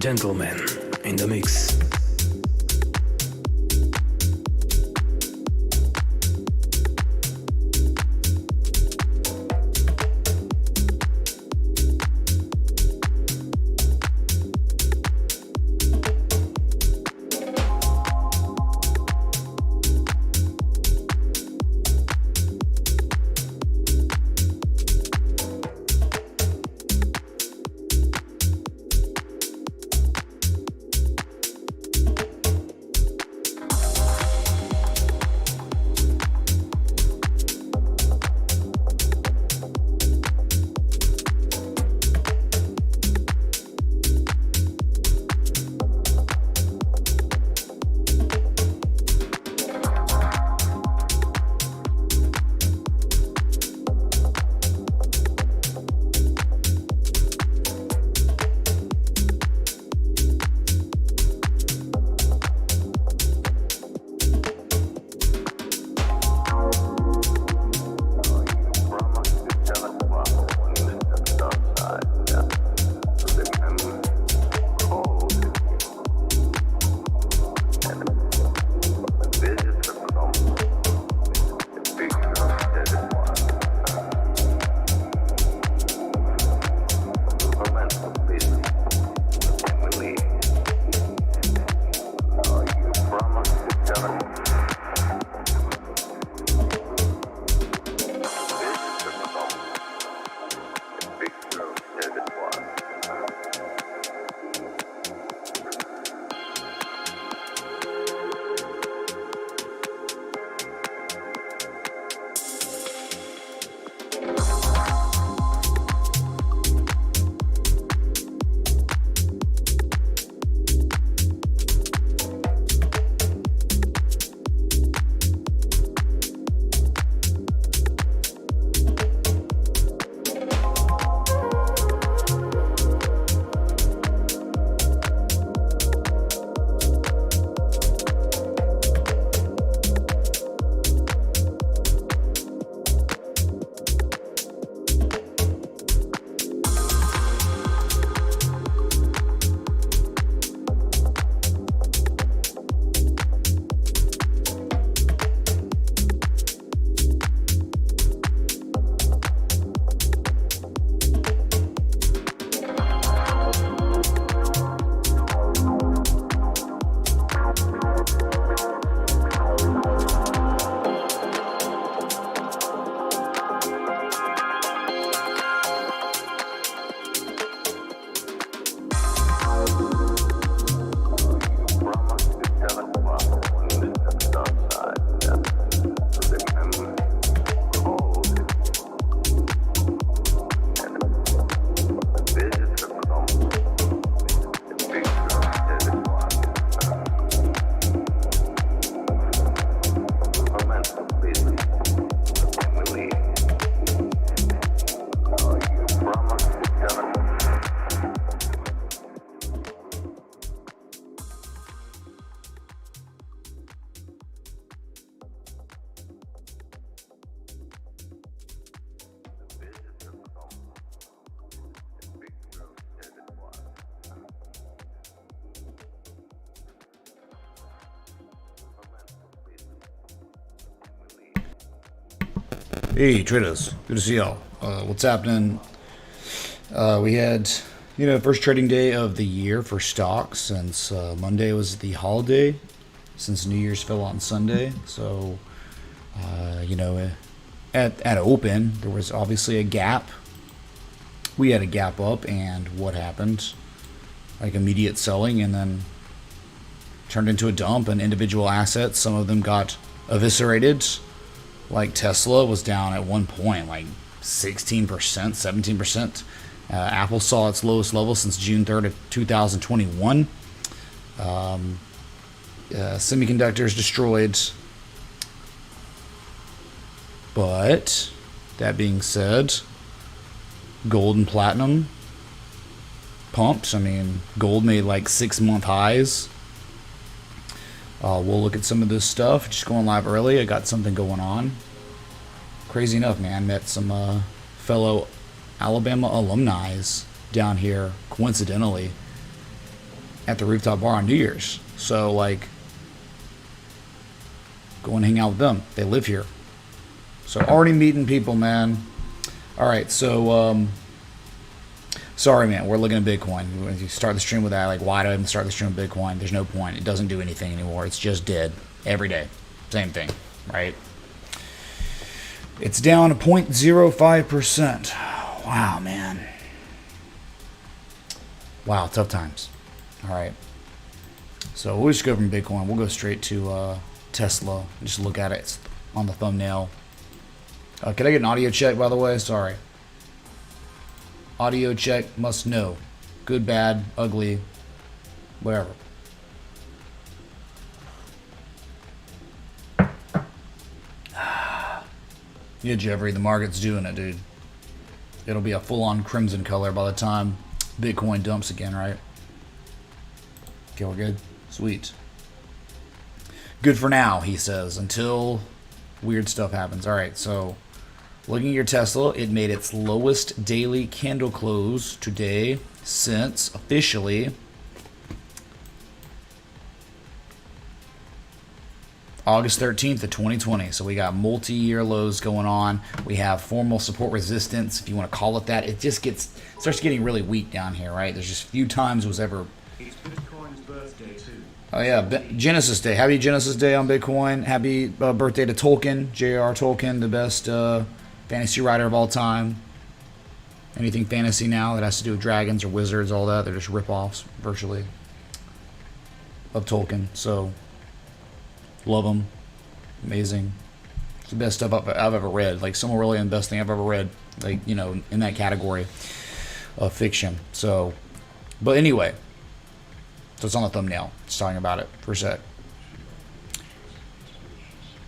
Gentlemen in the mix. Hey traders, good to see y'all. What's happening? We had, first trading day of the year for stocks since Monday was the holiday, since New Year's fell on Sunday. So, at open, there was obviously a gap. We had a gap up, and what happened? Like immediate selling, and then turned into a dump, and individual assets, some of them got eviscerated. Like Tesla was down at one point, like 16%, 17%. Apple saw its lowest level since June 3rd of 2021. Semiconductors destroyed. But, that being said, gold and platinum pumped. I mean, gold made like 6-month highs. We'll look at some of this stuff. Just going live early. I got something going on. Crazy enough, man. Met some fellow Alabama alumni down here, coincidentally. at the rooftop bar on New Year's. So, like, go and hang out with them. They live here. So, already meeting people, man. All right, so, sorry, man. We're looking at Bitcoin. When you start the stream with that, like, why do I even start the stream with Bitcoin? There's no point. It doesn't do anything anymore. It's just dead every day. Same thing, right? It's down to 0.05%. Wow, man. Wow, tough times. All right. So we'll just go from Bitcoin. We'll go straight to Tesla. Just look at it. It's on the thumbnail. Can I get an audio check, by the way? Sorry. Audio check, must know. Good, bad, ugly, whatever. Yeah, Jeffrey, the market's doing it, dude. It'll be a full-on crimson color by the time Bitcoin dumps again, right? Okay, we're good? Sweet. Good for now, he says, until weird stuff happens. All right, so looking at your Tesla, it made its lowest daily candle close today since officially August 13th of 2020. So we got multi-year lows going on. We have formal support resistance, if you want to call it that. It just starts getting really weak down here, right? There's just few times it was ever. It's Bitcoin's birthday too. Oh yeah, Genesis Day. Happy Genesis Day on Bitcoin. Happy birthday to Tolkien, J.R. Tolkien, the best fantasy writer of all time. Anything fantasy now that has to do with dragons or wizards, all that, they're just rip-offs virtually of Tolkien. So love them. Amazing. It's the best stuff I've ever read. Like, some really the best thing I've ever read. Like, you know, in that category of fiction. So, but anyway. So it's on the thumbnail. It's talking about it for a sec.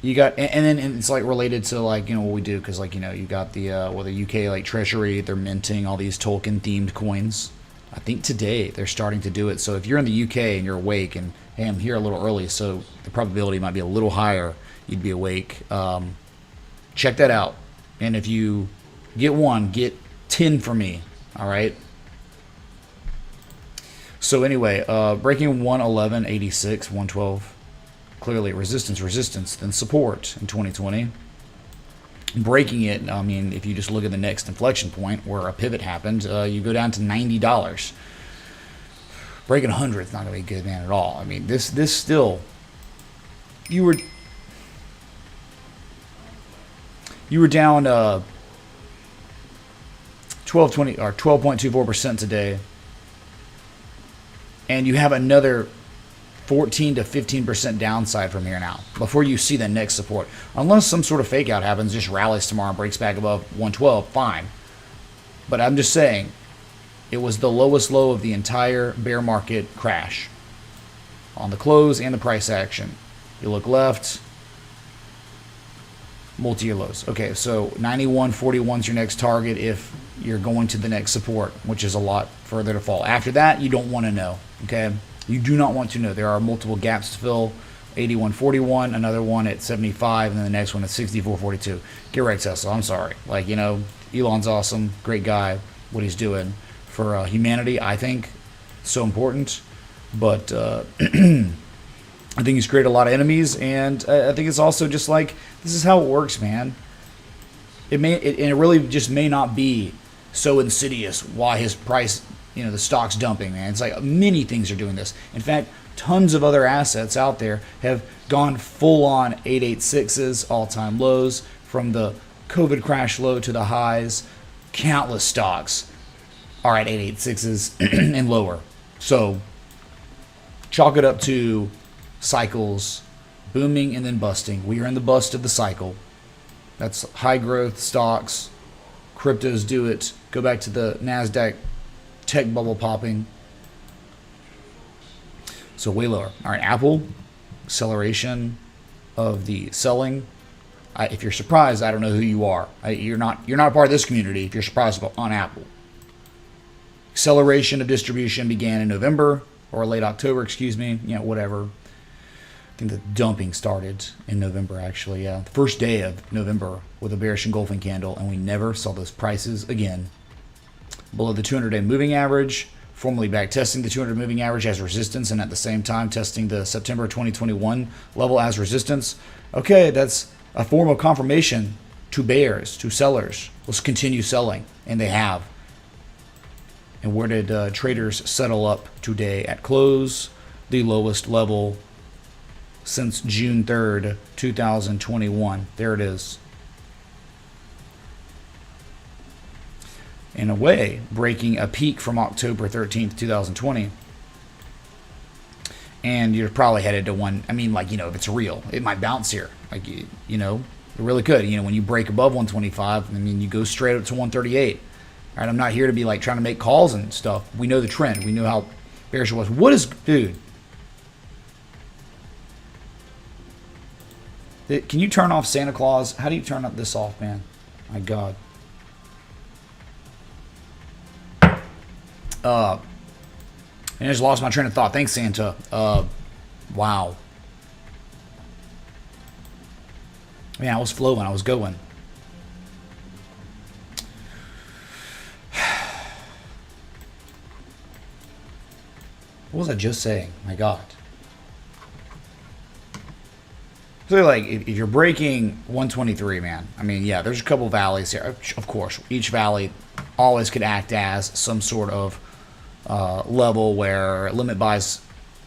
You got, and then it's like related to, like, you know, what we do. Because, like, you know, you got the UK, like, Treasury. They're minting all these Tolkien-themed coins. I think today they're starting to do it. So if you're in the UK and you're awake and, hey, I'm here a little early, so the probability might be a little higher you'd be awake. Check that out. And if you get one, get 10 for me. All right? So anyway, breaking 111.86, 112. Clearly resistance, then support in 2020. Breaking it, I mean, if you just look at the next inflection point where a pivot happened, you go down to $90. Breaking 100 is not going to be good, man, at all. I mean, this still, you were down 12.24% today, and you have another 14 to 15% downside from here now before you see the next support. Unless some sort of fake out happens, just rallies tomorrow and breaks back above 112, fine. But I'm just saying, it was the lowest low of the entire bear market crash on the close and the price action. You look left, multi-year lows. Okay, so 91.41 is your next target if you're going to the next support, which is a lot further to fall. After that, you don't want to know, okay? You do not want to know. There are multiple gaps to fill. 81.41, another one at 75, and then the next one at 64.42. Get right, Tesla. I'm sorry. Like, you know, Elon's awesome, great guy, what he's doing for humanity, I think, so important. But I think he's created a lot of enemies, and I think it's also just like, this is how it works, man. And it really just may not be so insidious why his price, you know, the stock's dumping, man. It's like many things are doing this. In fact, tons of other assets out there have gone full on 886s, all-time lows, from the COVID crash low to the highs. Countless stocks are at 886s and lower. So chalk it up to cycles, booming and then busting. We are in the bust of the cycle. That's high growth stocks. Cryptos do it. Go back to the NASDAQ tech bubble popping. So way lower. All right, Apple, acceleration of the selling. If you're surprised, I don't know who you are. You're not a part of this community if you're surprised on Apple. Acceleration of distribution began in November or late October, excuse me. You know, whatever. I think the dumping started in November, actually. Yeah, the first day of November with a bearish engulfing candle, and we never saw those prices again. Below the 200-day moving average formally back testing the 200 moving average as resistance, and at the same time testing the September 2021 level as resistance. Okay, that's a form of confirmation to bears, to sellers. Let's continue selling, and they have. And where did traders settle up today at close? The lowest level since June 3rd, 2021. There it is. In a way, breaking a peak from October 13th, 2020. And you're probably headed to one. I mean, like, if it's real, it might bounce here. Like, it really could. When you break above 125, I mean, you go straight up to 138. All right, I'm not here to be like trying to make calls and stuff. We know the trend. We know how bearish it was. What is, dude? Can you turn off Santa Claus? How do you turn up this off, man? My God. And I just lost my train of thought. Thanks, Santa. Wow. Man, I was flowing. I was going. What was I just saying? My God. So, like, if you're breaking 123, man, I mean, yeah, there's a couple valleys here. Of course, each valley always could act as some sort of level where limit buys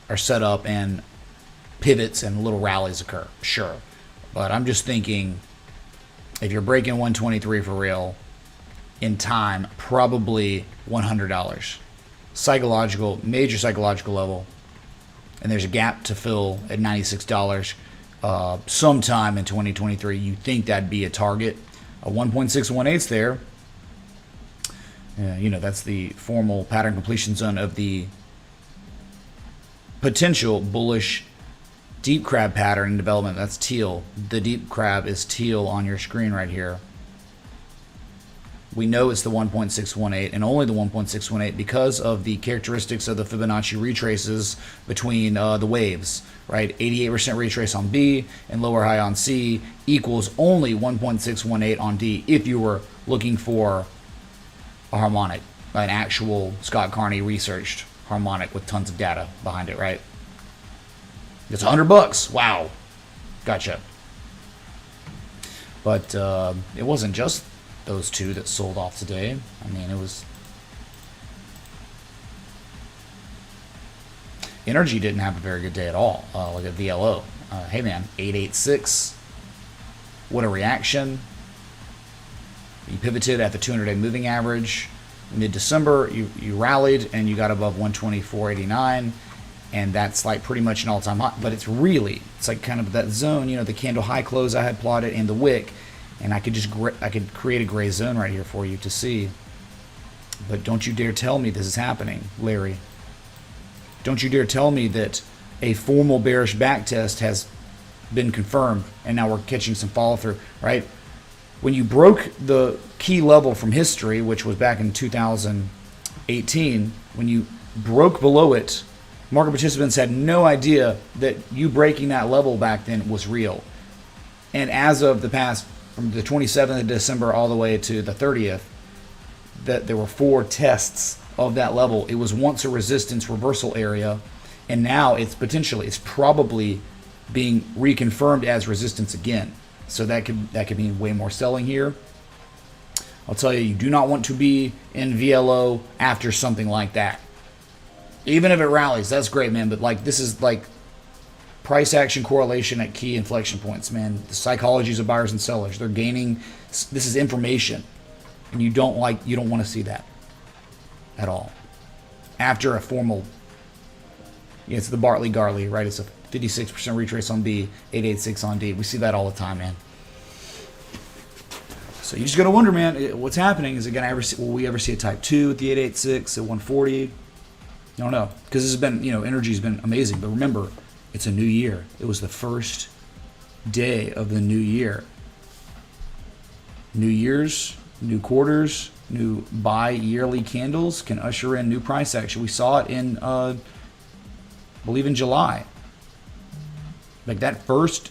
are set up and pivots and little rallies occur. Sure. But I'm just thinking, if you're breaking 123 for real, in time, probably $100. Major psychological level. And there's a gap to fill at $96. Sometime in 2023, you think that'd be a target. A 1.618's there. That's the formal pattern completion zone of the potential bullish deep crab pattern in development. That's teal. The deep crab is teal on your screen right here. We know it's the 1.618 and only the 1.618 because of the characteristics of the Fibonacci retraces between the waves, right? 88% retrace on B and lower high on C equals only 1.618 on D if you were looking for a harmonic, an actual Scott Carney researched harmonic with tons of data behind it, right? It's $100. Wow. Gotcha. But it wasn't just those two that sold off today. I mean, it was... Energy didn't have a very good day at all. Look at VLO. Hey, man, 886. What a reaction. You pivoted at the 200-day moving average. Mid-December, you rallied, and you got above 124.89. And that's like pretty much an all-time high. But it's like kind of that zone, the candle high close I had plotted and the wick. And I could create a gray zone right here for you to see. But don't you dare tell me this is happening, Larry. Don't you dare tell me that a formal bearish backtest has been confirmed and now we're catching some follow through, right? When you broke the key level from history, which was back in 2018, when you broke below it, market participants had no idea that you breaking that level back then was real. And as of the past, from the 27th of December all the way to the 30th, that there were 4 tests of that level. It was once a resistance reversal area, and now it's probably being reconfirmed as resistance again. So that could mean way more selling here. I'll tell you, you do not want to be in VLO after something like that. Even if it rallies, that's great, man. But like, this is like price action correlation at key inflection points, man. The psychologies of buyers and sellers. They're gaining. This is information, and you don't want to see that at all. After a formal, it's the Bartley-Garley, right? It's a 56% retrace on B, 886 on D. We see that all the time, man. So you just got to wonder, man, what's happening? Is it going to will we ever see a type 2 at the 886 at 140? I don't know. Because this has been, energy's been amazing. But remember, it's a new year. It was the first day of the new year. New years, new quarters, new bi-yearly candles can usher in new price action. We saw it in, I believe in July. Like that first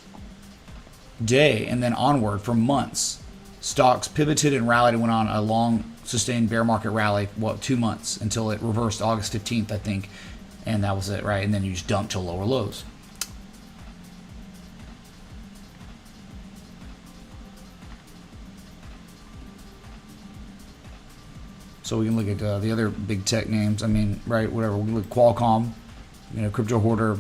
day and then onward for months, stocks pivoted and rallied and went on a long sustained bear market rally, 2 months until it reversed August 15th, I think, and that was it, right? And then you just dumped to lower lows. So we can look at the other big tech names. I mean, right, whatever. We look at Qualcomm, crypto hoarder.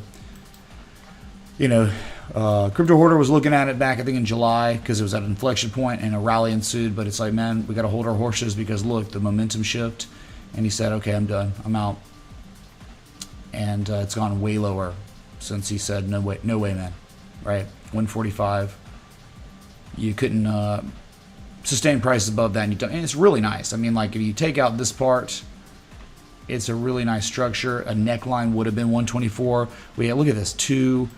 Crypto hoarder was looking at it back, I think, in July because it was at an inflection point and a rally ensued. But it's like, man, we got to hold our horses because look, the momentum shift. And he said, okay, I'm done. I'm out. And it's gone way lower since he said, no way, man. Right, 145. You couldn't sustain prices above that, and it's really nice. I mean, like if you take out this part, it's a really nice structure. A neckline would have been 124. Look at this, 2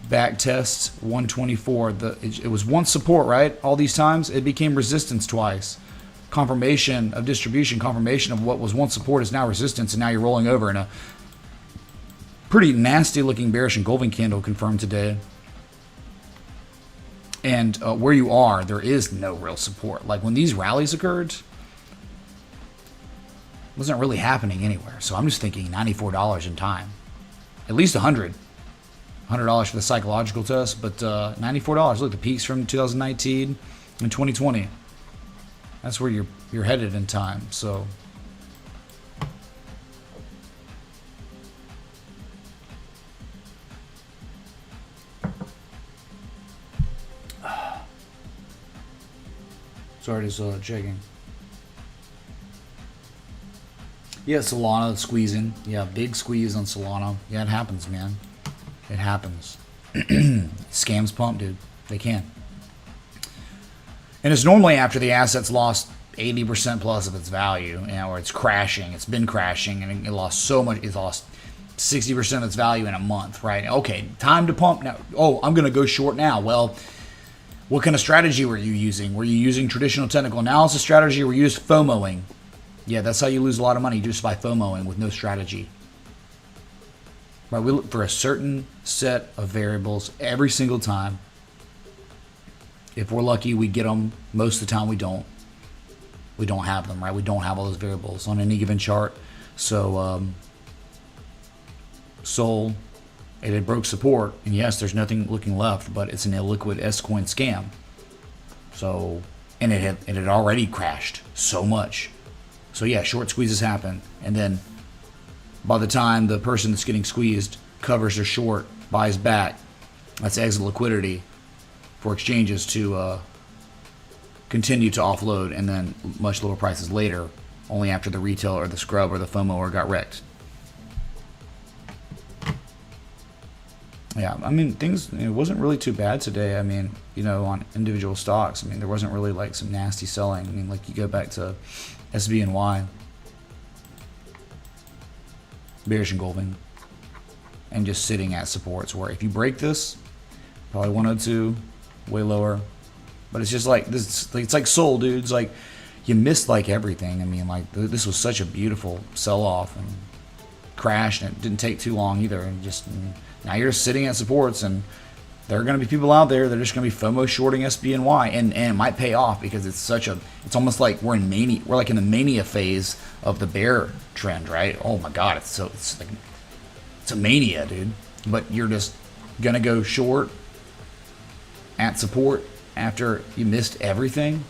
back tests, 124. It was once support, right? All these times it became resistance twice. Confirmation of distribution, confirmation of what was once support is now resistance, and now you're rolling over in a pretty nasty looking bearish engulfing candle confirmed today. And where you are, there is no real support. Like when these rallies occurred, it wasn't really happening anywhere. So I'm just thinking $94 in time. At least $100 for the psychological test, but $94. Look, the peaks from 2019 and 2020. That's where you're headed in time. So sorry, just checking. Yeah, Solana squeezing. Yeah, big squeeze on Solana. Yeah, it happens, man. It happens. Scams pump, dude. They can. And it's normally after the asset's lost 80% plus of its value, or it's crashing. It's been crashing, and it lost so much. It lost 60% of its value in a month, right? Okay, time to pump now. Oh, I'm going to go short now. Well, what kind of strategy were you using? Were you using traditional technical analysis strategy, or were you just FOMOing? Yeah, that's how you lose a lot of money, just by FOMOing with no strategy. Right, we look for a certain set of variables every single time. If we're lucky, we get them. Most of the time, we don't. We don't have them, right? We don't have all those variables on any given chart. So, Sol, it broke support, and yes, there's nothing looking left, but it's an illiquid S-coin scam. So, and it had already crashed so much. So yeah, short squeezes happen, and then by the time the person that's getting squeezed covers their short, buys back, that's exit liquidity for exchanges to continue to offload, and then much lower prices later, only after the retail or the scrub or the FOMO got wrecked. Yeah, I mean, it wasn't really too bad today. I mean, on individual stocks, I mean, there wasn't really like some nasty selling. I mean, like you go back to SBNY, bearish engulfing, and just sitting at supports where if you break this, probably 102, way lower. But it's just like this. It's like Sol, dude. It's like you missed like everything. I mean, like this was such a beautiful sell-off and crash, and it didn't take too long either. And just now you're sitting at supports, and there are going to be people out there that are just going to be FOMO shorting SBNY, and it might pay off because it's almost like we're in mania. We're like in the mania phase of the bear trend, right? Oh my God, it's a mania, dude. But you're just gonna go short at support after you missed everything.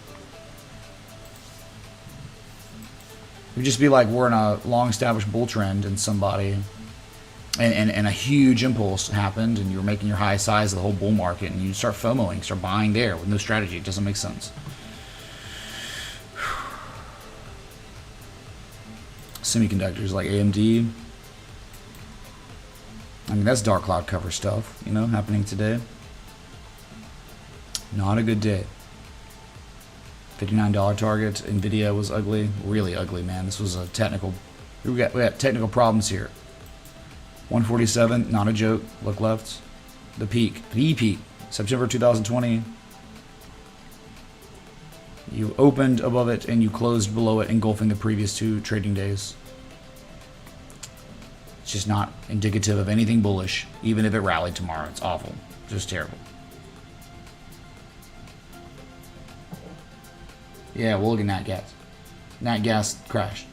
It would just be like we're in a long-established bull trend, and somebody. And a huge impulse happened, and you were making your high size of the whole bull market, and you start FOMOing, start buying there with no strategy. It doesn't make sense. Semiconductors like AMD. I mean, that's dark cloud cover stuff, happening today. Not a good day. $59 target. Nvidia was ugly, really ugly, man. This was a technical. We got technical problems here. 147, not a joke. Look left. The peak, September 2020. You opened above it and you closed below it, engulfing the previous 2 trading days. It's just not indicative of anything bullish, even if it rallied tomorrow. It's awful. Just terrible. Yeah, we're looking at guys. Nat gas crashed.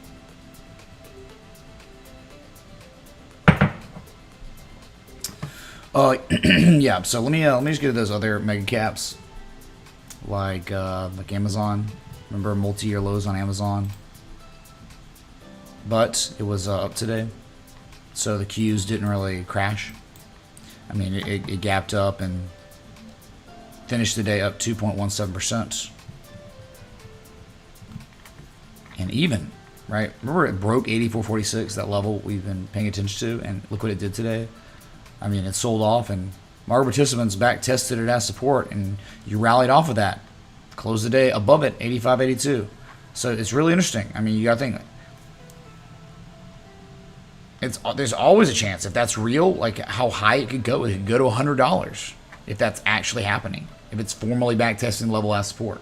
Yeah. So let me just get to those other mega caps, like Amazon. Remember multi-year lows on Amazon, but it was up today, so the Qs didn't really crash. I mean, it gapped up and finished the day up 2.17%. And even, right? Remember it broke 84.46, that level we've been paying attention to, and look what it did today. I mean, it sold off, and market participants back tested it as support, and you rallied off of that. Closed the day above it, 85.82. So it's really interesting. I mean, you got to think. There's always a chance, if that's real, like how high it could go. It could go to $100 if that's actually happening. If it's formally back testing level as support.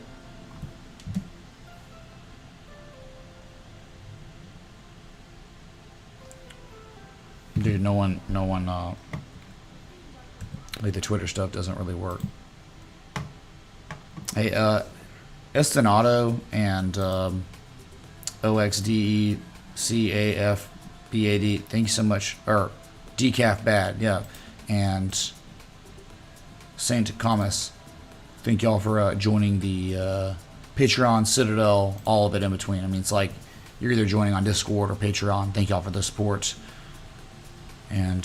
Dude, no one, like the Twitter stuff doesn't really work. Hey, Estonado and OXDECAFBAD, thank you so much. Or Decaf Bad, yeah. And Saint Thomas, thank y'all for joining the Patreon, Citadel, all of it in between. I mean, it's like you're either joining on Discord or Patreon. Thank y'all for the support. And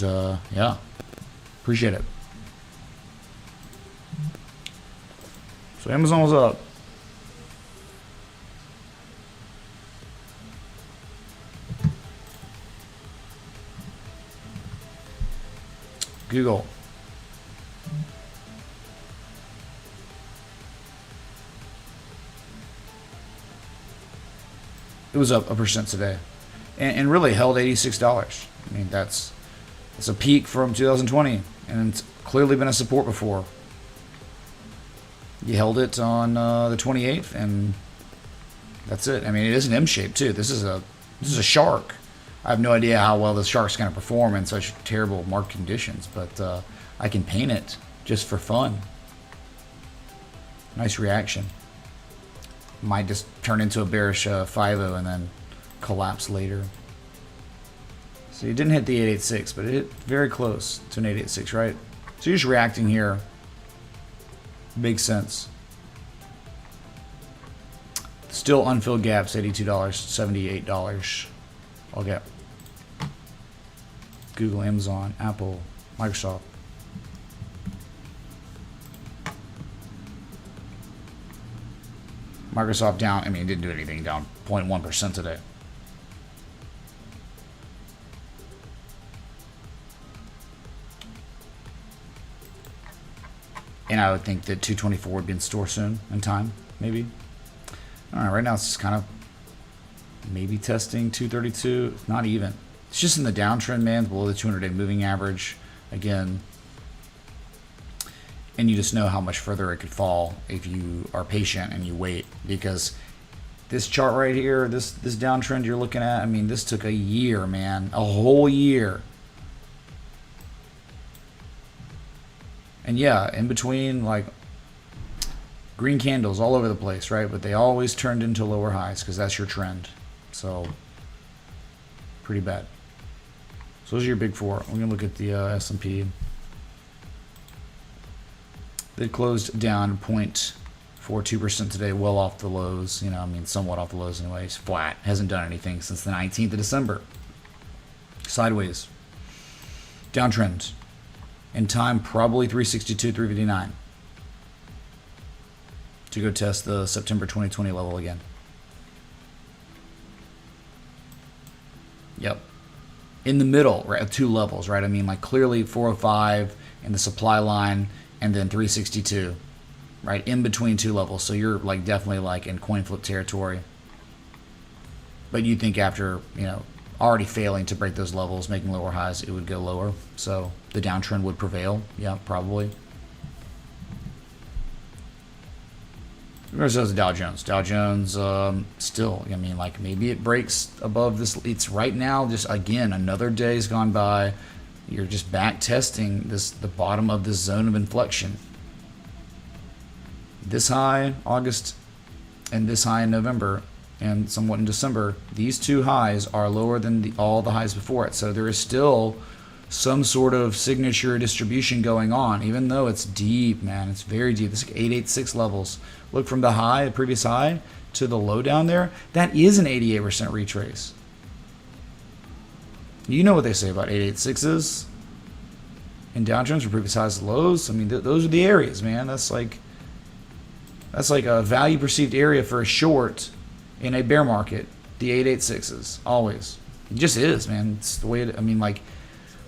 yeah, appreciate it. So Amazon was up. Google. It was up 1% today, and really held $86. I mean, it's a peak from 2020, and it's clearly been a support before. You held it on the 28th, and that's it. I mean, it is an M shape too. This is a shark. I have no idea how well the shark's going to perform in such terrible market conditions, but I can paint it just for fun. Nice reaction. Might just turn into a bearish 5-0 and then collapse later. So you didn't hit the 886, but it hit very close to an 886, right? So you're just reacting here. Makes sense. Still unfilled gaps, $82, $78. I'll get Google, Amazon, Apple, Microsoft. Microsoft down, I mean, it didn't do anything, down 0.1% today. And I would think that 224 would be in store soon in time, maybe. I don't know, right now it's just kind of maybe testing 232. It's not even. It's just in the downtrend, man, below the 200-day moving average. Again, and you just know how much further it could fall if you are patient and you wait. Because this chart right here, this downtrend you're looking at, I mean, this took a year, man. A whole year. And yeah, in between, like, green candles all over the place, right? But they always turned into lower highs because that's your trend. So, pretty bad. So those are your big four. We're going to look at the S&P. They closed down 0.42% today, well off the lows. You know, I mean, somewhat off the lows anyways. Flat. Hasn't done anything since the 19th of December. Sideways. Downtrend. In time, probably 362, 359. To go test the September 2020 level again. Yep. In the middle, right, of two levels, right? I mean, like clearly 405 in the supply line and then 362, right? In between two levels. So you're like definitely like in coin flip territory. But you think after, you know, already failing to break those levels, making lower highs, it would go lower. So the downtrend would prevail. Yeah, probably. Versus Dow Jones. Dow Jones still, I mean, like maybe it breaks above this. It's right now, just again, another day's gone by. You're just back testing the bottom of this zone of inflection. This high, August, and this high in November, and somewhat in December, these two highs are lower than all the highs before it. So there is still some sort of signature distribution going on, even though it's deep, man. It's very deep. It's like 886 levels. Look from the high, the previous high, to the low down there. That is an 88% retrace. You know what they say about 886s in downtrends for previous highs and lows. I mean, those are the areas, man. That's like a value perceived area for a short in a bear market. The 886s, always. It just is, man. It's the way it, I mean, like,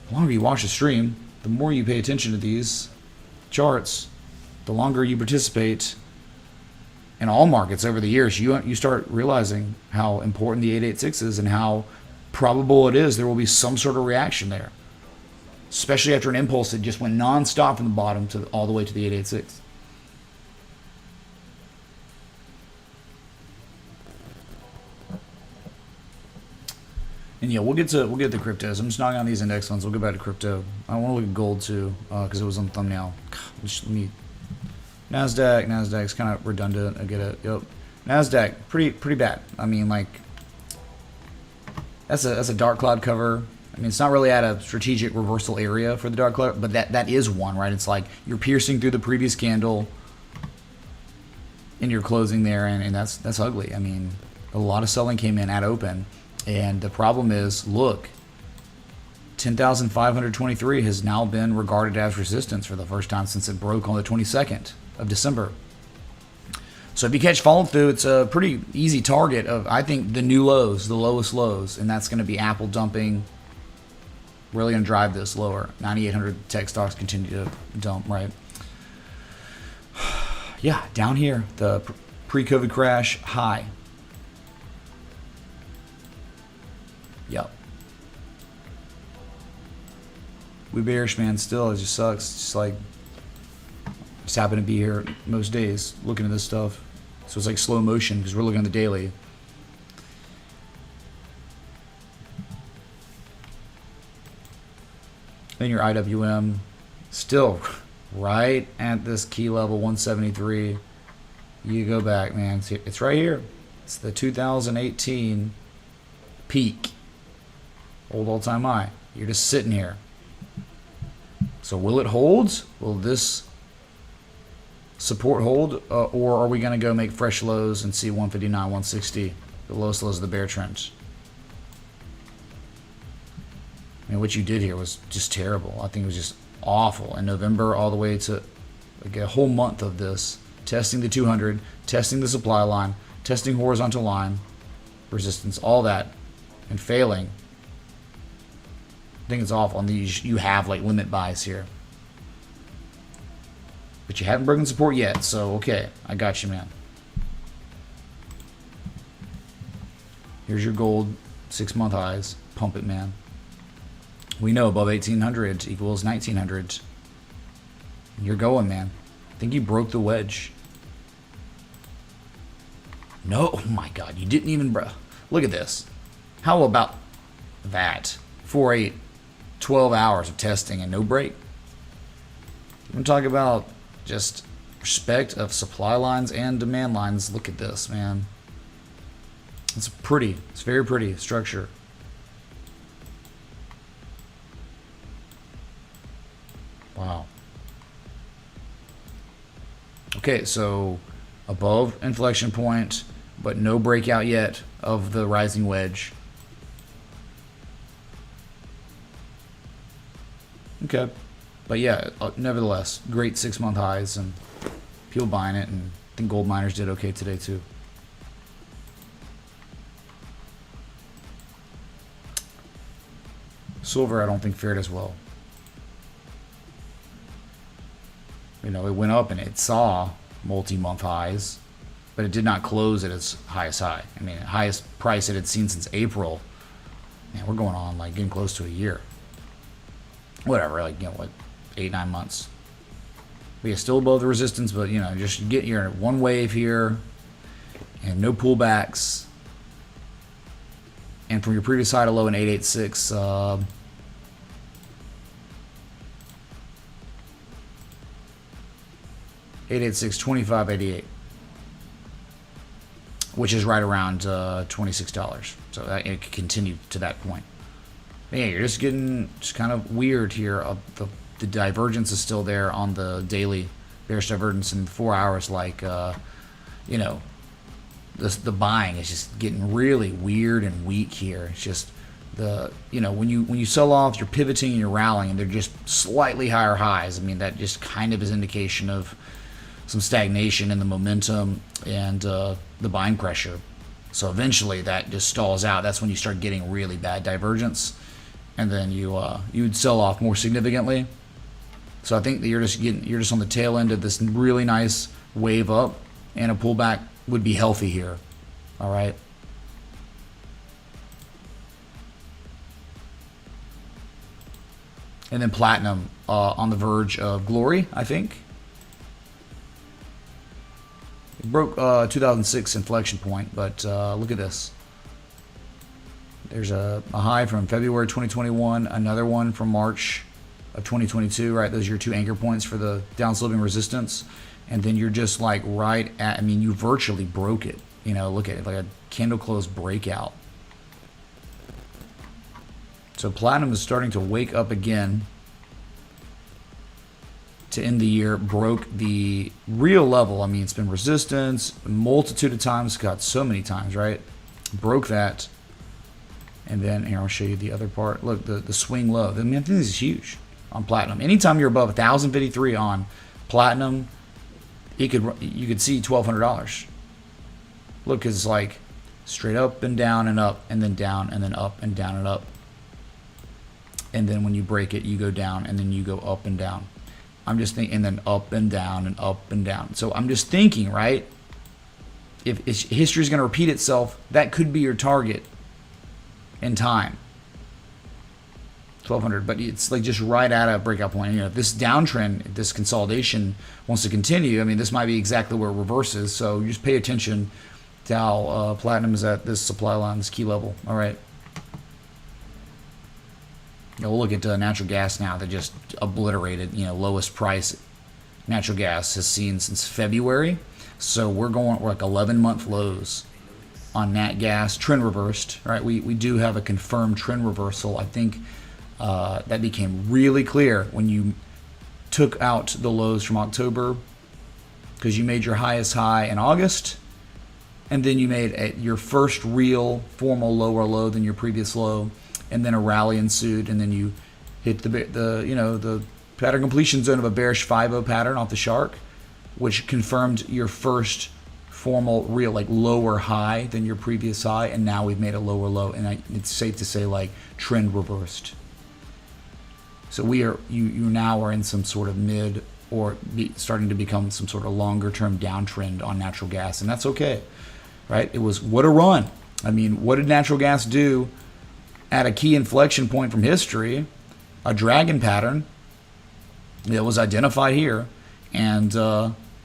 the longer you watch the stream, the more you pay attention to these charts, the longer you participate in all markets over the years, you start realizing how important the 886 is and how probable it is there will be some sort of reaction there, especially after an impulse that just went non-stop from the bottom to all the way to the 886. And yeah, we'll get to the cryptos. I'm just knocking on these index funds. We'll go back to crypto. I want to look at gold too because it was on the thumbnail. Let me. Nasdaq's kind of redundant. I get it. Yep. Nasdaq pretty bad. I mean, like, that's a dark cloud cover. I mean, it's not really at a strategic reversal area for the dark cloud, but that is one, right? It's like you're piercing through the previous candle and you're closing there, and that's ugly. I mean, a lot of selling came in at open. And the problem is, look, 10,523 has now been regarded as resistance for the first time since it broke on the 22nd of December. So if you catch follow through, it's a pretty easy target of, I think, the new lows, the lowest lows, and that's going to be Apple dumping. Really going to drive this lower. 9,800 tech stocks continue to dump, right? Yeah, down here, the pre-COVID crash high. Yep. We bearish, man. Still, it just sucks. It's just like, just happen to be here most days looking at this stuff. So it's like slow motion because we're looking at the daily. Then your IWM still right at this key level 173. You go back, man. It's right here. It's the 2018 peak. Old all-time high. You're just sitting here. So will it hold? Will this support hold? Or are we going to go make fresh lows and see 159, 160? The lowest lows of the bear trend. I mean, what you did here was just terrible. I think it was just awful. In November all the way to like a whole month of this. Testing the 200, testing the supply line, testing horizontal line, resistance, all that, and failing. I think it's awful. And these, you have like limit buys here. But you haven't broken support yet, so okay, I got you, man. Here's your gold 6-month highs. Pump it, man. We know above 1800 equals 1900. You're going, man. I think you broke the wedge. No, oh my God, you didn't even, bro. Look at this. How about that? 4-8, 12 hours of testing and no break. I'm talking about just respect of supply lines and demand lines. Look at this, man. It's pretty. It's very pretty structure. Wow. Okay, so above inflection point, but no breakout yet of the rising wedge. Okay. But yeah, nevertheless, great 6-month highs and people buying it, and I think gold miners did okay today too. Silver, I don't think fared as well. You know, it went up and it saw multi-month highs, but it did not close at its highest high. I mean, highest price it had seen since April. Man, we're going on like getting close to a year. Whatever, like, you know, what, 8-9 months. But yeah, still above the resistance, but you know, just get your one wave here and no pullbacks. And from your previous high to low in 886, 886, 2588. which is right around $26. So that, it could continue to that point. But yeah, you're just getting just kind of weird here. The divergence is still there on the daily bearish divergence in 4 hours. Like, you know, the buying is just getting really weird and weak here. It's just you know, when you sell off, you're pivoting and you're rallying, and they're just slightly higher highs. I mean, that just kind of is indication of some stagnation in the momentum and the buying pressure. So eventually that just stalls out. That's when you start getting really bad divergence, and then you would sell off more significantly. So I think that you're just on the tail end of this really nice wave up, and a pullback would be healthy here. All right. And then platinum on the verge of glory, I think. It broke 2006 inflection point, but look at this. There's a high from February 2021, another one from March of 2022, right? Those are your two anchor points for the downsloping resistance. And then you're just like right at, I mean, you virtually broke it. You know, look at it, like a candle close breakout. So platinum is starting to wake up again to end the year. Broke the real level. I mean, it's been resistance a multitude of times, got so many times, right? Broke that. And then here, I'll show you the other part. Look, the swing low. I mean, I think this is huge on platinum. Anytime you're above 1,053 on platinum, you could see $1,200. Look, 'cause it's like straight up and down and up and then down and then up and down and up. And then when you break it, you go down and then you go up and down. I'm just thinking, and then up and down and up and down. So I'm just thinking, right? If history is going to repeat itself, that could be your target in time. 1,200, but it's like just right at a breakout point. You know, if this downtrend, if this consolidation wants to continue, I mean, this might be exactly where it reverses. So you just pay attention to how platinum is at this supply line, this key level. All right. You know, we'll look at natural gas now that just obliterated, you know, lowest price natural gas has seen since February. So we're like 11-month lows on nat gas, trend reversed, right? We do have a confirmed trend reversal. I think that became really clear when you took out the lows from October, because you made your highest high in August, and then you made your first real formal lower low than your previous low, and then a rally ensued, and then you hit the pattern completion zone of a bearish 5-0 pattern off the shark, which confirmed your first formal real like lower high than your previous high, and now we've made a lower low, and it's safe to say like trend reversed. So you now are in some sort of mid or starting to become some sort of longer term downtrend on natural gas, and that's okay, right? It was what a run. I mean, what did natural gas do at a key inflection point from history? A dragon pattern that was identified here, and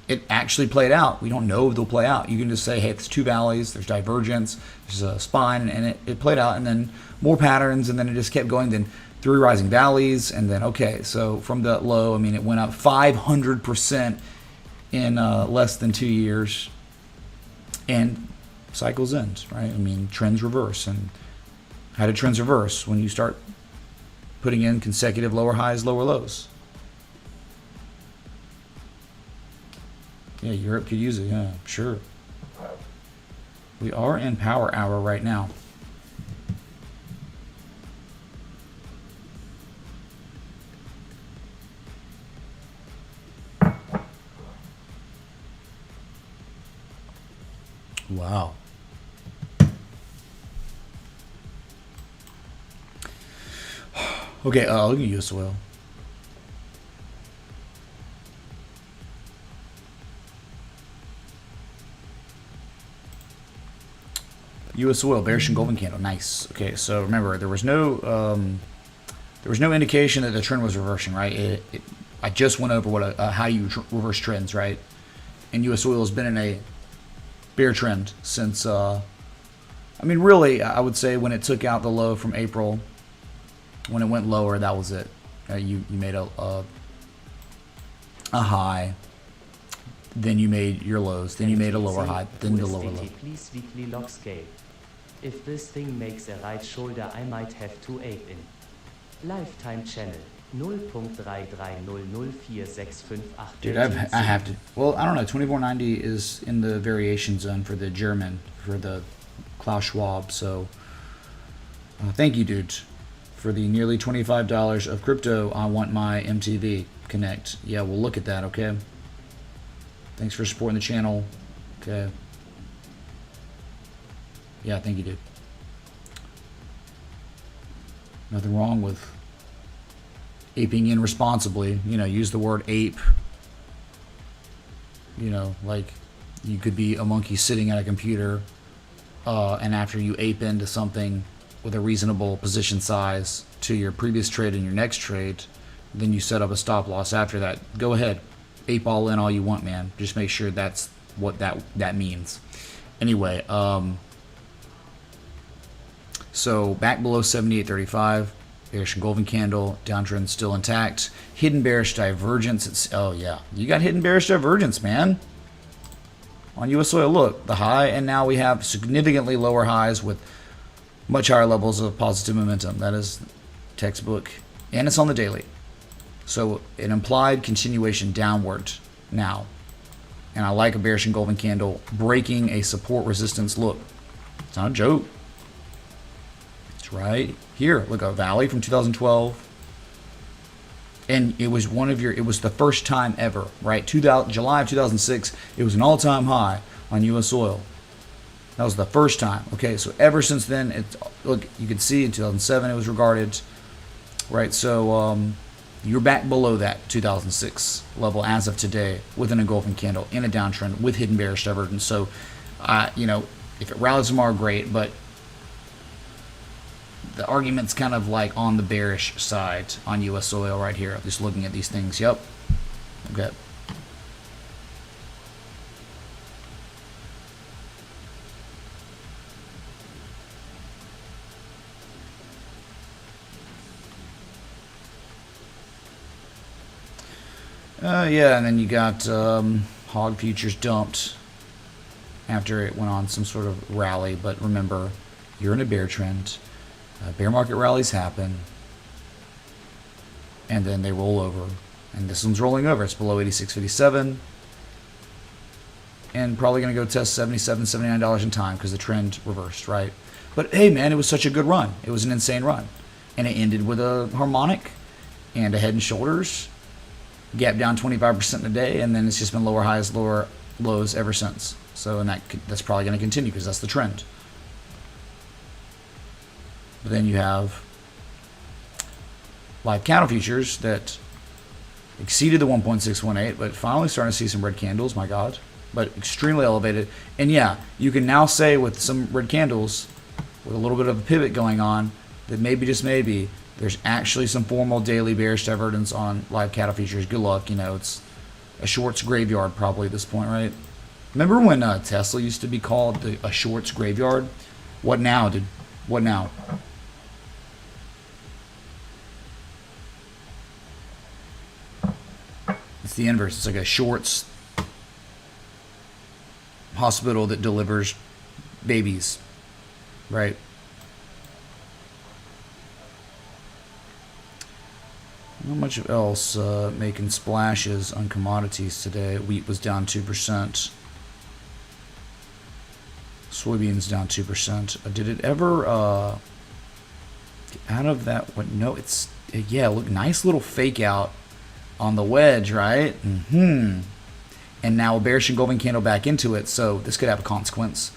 it actually played out. We don't know if they'll play out. You can just say, hey, there's two valleys, there's divergence, there's a spine, and it played out, and then more patterns, and then it just kept going, then 3 rising valleys, and then, okay, so from the low, I mean, it went up 500% in less than 2 years, and cycles end, right? I mean, trends reverse, and how do trends reverse? When you start putting in consecutive lower highs, lower lows. Yeah, Europe could use it. Yeah, sure. We are in power hour right now. Wow. Okay, look at US oil. US oil, bearish and golden candle, nice. Okay, so remember there was no indication that the trend was reversing, right? I just went over what how you reverse trends, right? And US oil has been in a bear trend since. I mean, really, I would say when it took out the low from April, when it went lower, that was it. You made a high, then you made your lows, then you made a lower high, then the lower low. Please weekly log scale. If this thing makes a right shoulder, I might have to ape in. Lifetime channel 0.33004658. Dude, I have to. Well, I don't know. 2490 is in the variation zone for the German, for the Klaus Schwab. So, thank you, dude, for the nearly $25 of crypto. I want my MTV Connect. Yeah, we'll look at that. Okay. Thanks for supporting the channel. Okay. Yeah, thank you, dude. Nothing wrong with aping in responsibly. You know, use the word ape. You know, like you could be a monkey sitting at a computer, and after you ape into something with a reasonable position size to your previous trade and your next trade, then you set up a stop loss after that. Go ahead, ape all in all you want, man. Just make sure that's what that means. Anyway, so back below 78.35. Bearish engulfing candle, downtrend still intact. Hidden bearish divergence. Oh yeah, you got hidden bearish divergence, man. On US oil, look, the high, and now we have significantly lower highs with much higher levels of positive momentum. That is textbook, and it's on the daily. So an implied continuation downward now. And I like a bearish engulfing candle breaking a support resistance. Look, it's not a joke. Right here, look, a valley from 2012, and it was it was the first time ever, right? July of 2006, it was an all-time high on U.S. oil. That was the first time. Okay, so ever since then, look, you can see in 2007 it was regarded, right? So you're back below that 2006 level as of today with an engulfing candle in a downtrend with hidden bearish divergence. So, you know, if it rallies tomorrow, great, but the argument's kind of like on the bearish side on US oil right here. Just looking at these things. Yep. Okay. Yeah, and then you got hog futures dumped after it went on some sort of rally. But remember, you're in a bear trend. Bear market rallies happen, and then they roll over. And this one's rolling over. It's below 86.57, and probably going to go test $77, $79 in time because the trend reversed, right? But hey, man, it was such a good run. It was an insane run, and it ended with a harmonic and a head and shoulders, gap down 25% in a day, and then it's just been lower highs, lower lows ever since. So, and that's probably going to continue because that's the trend. But then you have live cattle futures that exceeded the 1.618, but finally starting to see some red candles, my God, but extremely elevated. And yeah, you can now say with some red candles, with a little bit of a pivot going on, that maybe, just maybe, there's actually some formal daily bearish divergence on live cattle futures. Good luck. You know, it's a shorts graveyard probably at this point, right? Remember when Tesla used to be called a shorts graveyard? What now, dude? What now? It's the inverse. It's like a shorts hospital that delivers babies, right? Not much else making splashes on commodities today. Wheat was down 2%. Soybeans down 2%. Did it ever get out of that? What? No, it's, yeah, look, nice little fake out on the wedge, right? And now a bearish engulfing candle back into it, so this could have a consequence.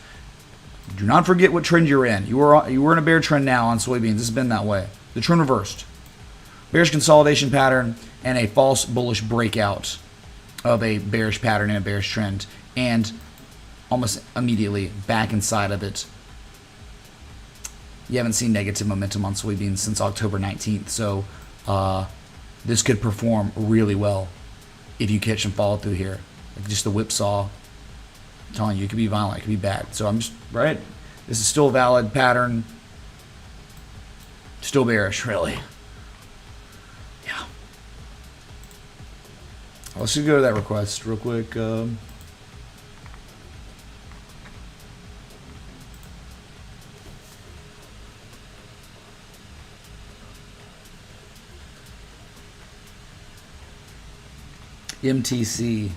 Do not forget what trend you're in. You were in a bear trend now on soybeans. This has been that way. The trend reversed. Bearish consolidation pattern and a false bullish breakout of a bearish pattern and a bearish trend, and almost immediately back inside of it. You haven't seen negative momentum on soybeans since October 19th, so this could perform really well if you catch some follow through here. Like just the whipsaw. I'm telling you, it could be violent, it could be bad. So I'm just, right? This is still a valid pattern. Still bearish, really. Yeah. Let's just go to that request real quick. MTC.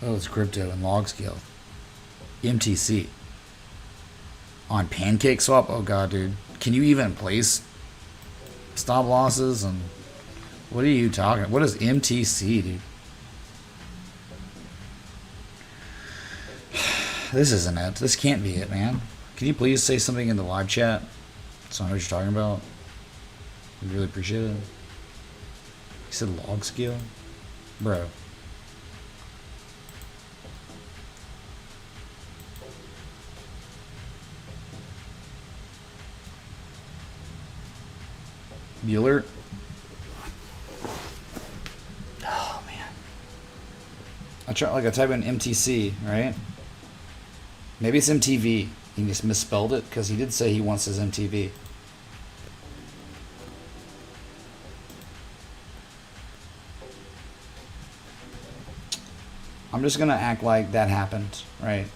Oh, it's crypto and log scale. MTC. On Pancake Swap? Oh god, dude. Can you even place stop losses? And what are you talking? What is MTC, dude? This isn't it. This can't be it, man. Can you please say something in the live chat so I know what you're talking about? I'd really appreciate it. You said log scale? Bro. Bueller. Oh man. I type in MTC, right? Maybe it's MTV. He just misspelled it because he did say he wants his MTV. I'm just gonna act like that happened, right?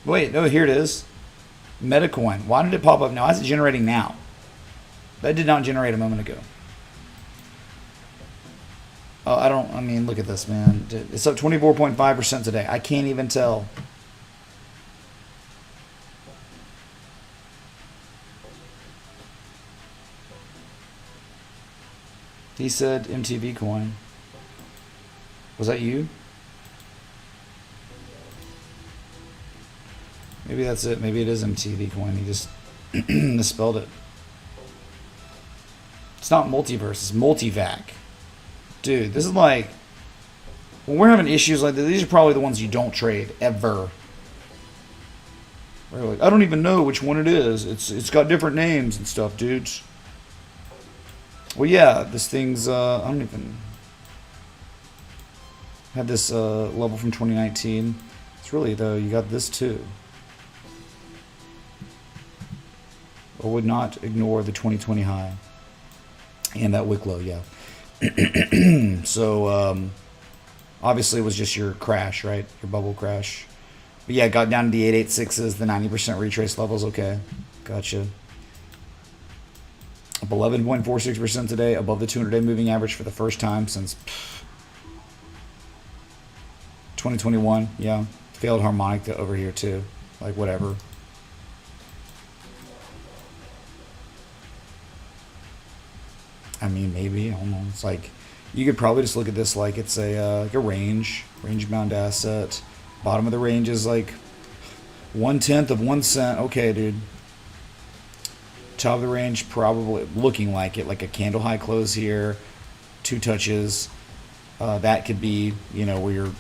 Wait, no, here it is. Metacoin. Why did it pop up now? Why is it generating now? That did not generate a moment ago. Oh, I mean, look at this, man. It's up 24.5% today. I can't even tell. He said MTV coin. Was that you? Maybe that's it. Maybe it is MTV coin. He just misspelled it. It's not multiverse, it's multivac. Dude, this is like, when we're having issues like this, these are probably the ones you don't trade, ever. We're like, I don't even know which one it is. It's got different names and stuff, dudes. Well, yeah, this thing's, I don't even, had this level from 2019. It's really, though, you got this too. I would not ignore the 2020 high. And that wick low, yeah. So, obviously it was just your crash, right? Your bubble crash. But yeah, it got down to the 886s, the 90% retrace levels. Okay, gotcha. Up 11.46% today, above the 200-day moving average for the first time since 2021. Yeah, failed harmonic to over here too. Like, whatever. I mean, maybe, I don't know. It's like, you could probably just look at this like it's like a range-bound asset. Bottom of the range is like 1/10 of 1 cent. Okay, dude. Top of the range, probably looking like it, like a candle high close here, 2 touches. That could be, you know, where you're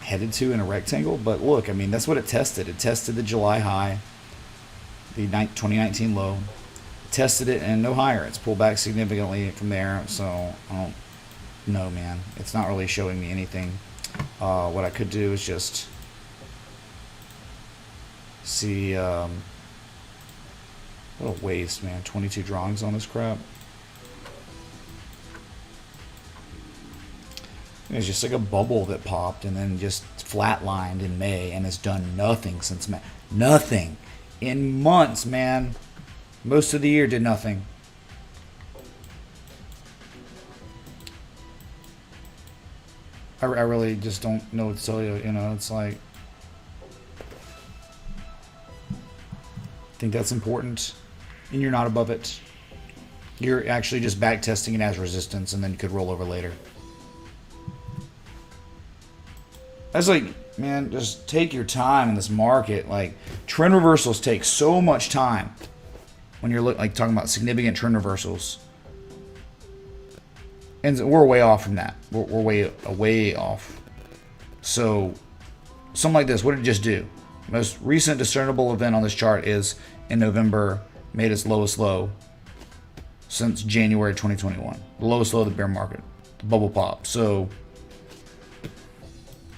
headed to in a rectangle. But look, I mean, that's what it tested. It tested the July high, the 2019 low. Tested it and no higher. It's pulled back significantly from there. So I don't know, man. It's not really showing me anything. What I could do is just see. What a waste, man. 22 drawings on this crap. It's just like a bubble that popped and then just flatlined in May and has done nothing since May. Nothing in months, man. Most of the year did nothing. I really just don't know what to tell you. You know, it's like, I think that's important. And you're not above it. You're actually just back testing it as resistance and then you could roll over later. That's like, man, just take your time in this market. Like, trend reversals take so much time. When you're like talking about significant trend reversals, and we're way off from that. We're way off. So something like this, what did it just do? Most recent discernible event on this chart is in November, made its lowest low since January 2021. The lowest low of the bear market, the bubble pop. So,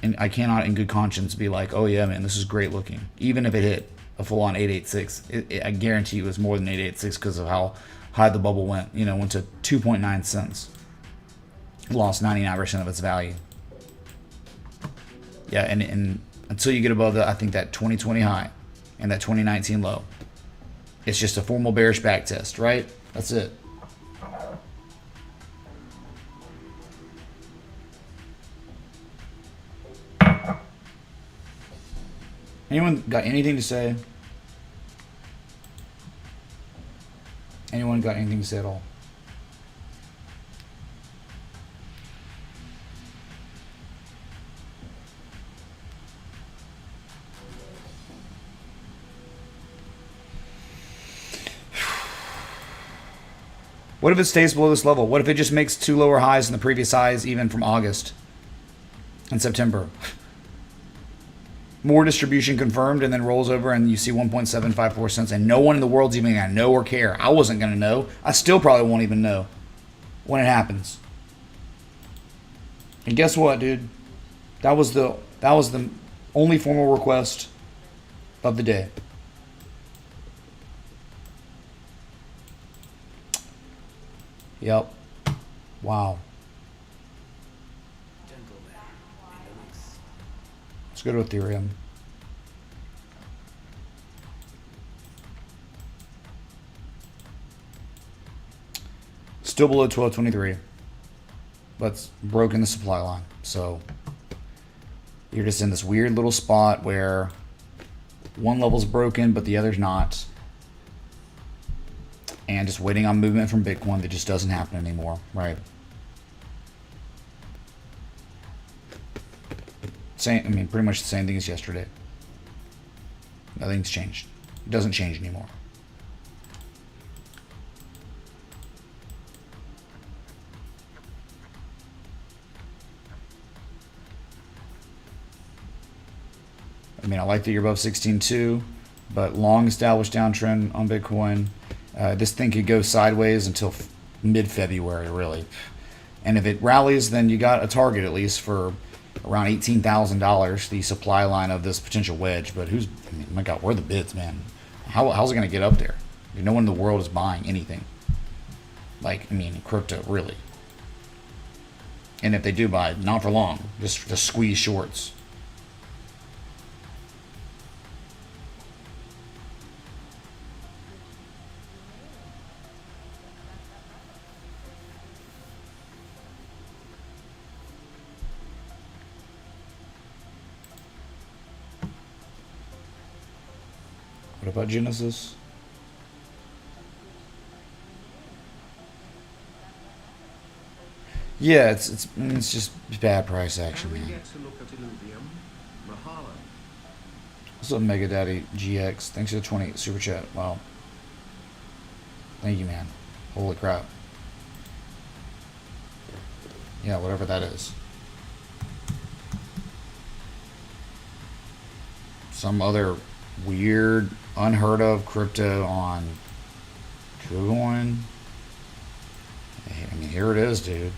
and I cannot in good conscience be like, oh yeah, man, this is great looking, even if it hit a full-on 886. I guarantee you it was more than 886 because of how high the bubble went. You know, went to 2.9 cents. Lost 99% of its value. Yeah, and until you get above the, I think that 2020 high and that 2019 low, it's just a formal bearish back test, right? That's it. Anyone got anything to say? Anyone got anything to say at all? What if it stays below this level? What if it just makes 2 lower highs than the previous highs, even from August and September? More distribution confirmed, and then rolls over and you see 1.754 cents, and no one in the world's even going to know or care. I wasn't going to know. I still probably won't even know when it happens. And guess what, dude? That was the only formal request of the day. Yep. Wow. Let's go to Ethereum. Still below 1223. But it's broken the supply line. So you're just in this weird little spot where one level's broken but the other's not. And just waiting on movement from Bitcoin that just doesn't happen anymore, right? Same, I mean, pretty much the same thing as yesterday. Nothing's changed. It doesn't change anymore. I mean, I like that you're above 16.2, but long established downtrend on Bitcoin. This thing could go sideways until mid-February, really. And if it rallies, then you got a target at least for around $18,000, the supply line of this potential wedge. But I mean, my God, where are the bids, man? How's it going to get up there? No one in the world is buying anything. Like, I mean, crypto, really. And if they do buy, not for long, just to squeeze shorts. What about Genesis? Yeah, it's just bad price action, Can we man. get to look at Illuvium? Mahalo. What's up, Mega Daddy GX? Thanks for the 20 super chat. Wow. Thank you, man. Holy crap. Yeah, whatever that is. Some other weird, unheard of crypto on TrueCoin. I mean, here it is, dude.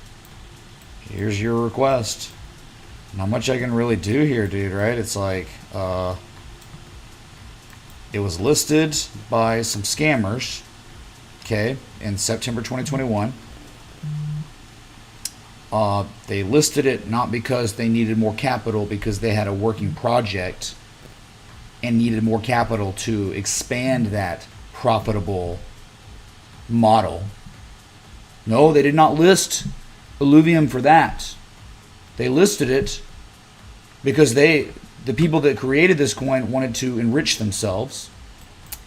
Here's your request. Not much I can really do here, dude, right? It's like, it was listed by some scammers, okay, in September 2021. They listed it not because they needed more capital, because they had a working project and needed more capital to expand that profitable model. No, they did not list Illuvium for that. They listed it because the people that created this coin wanted to enrich themselves.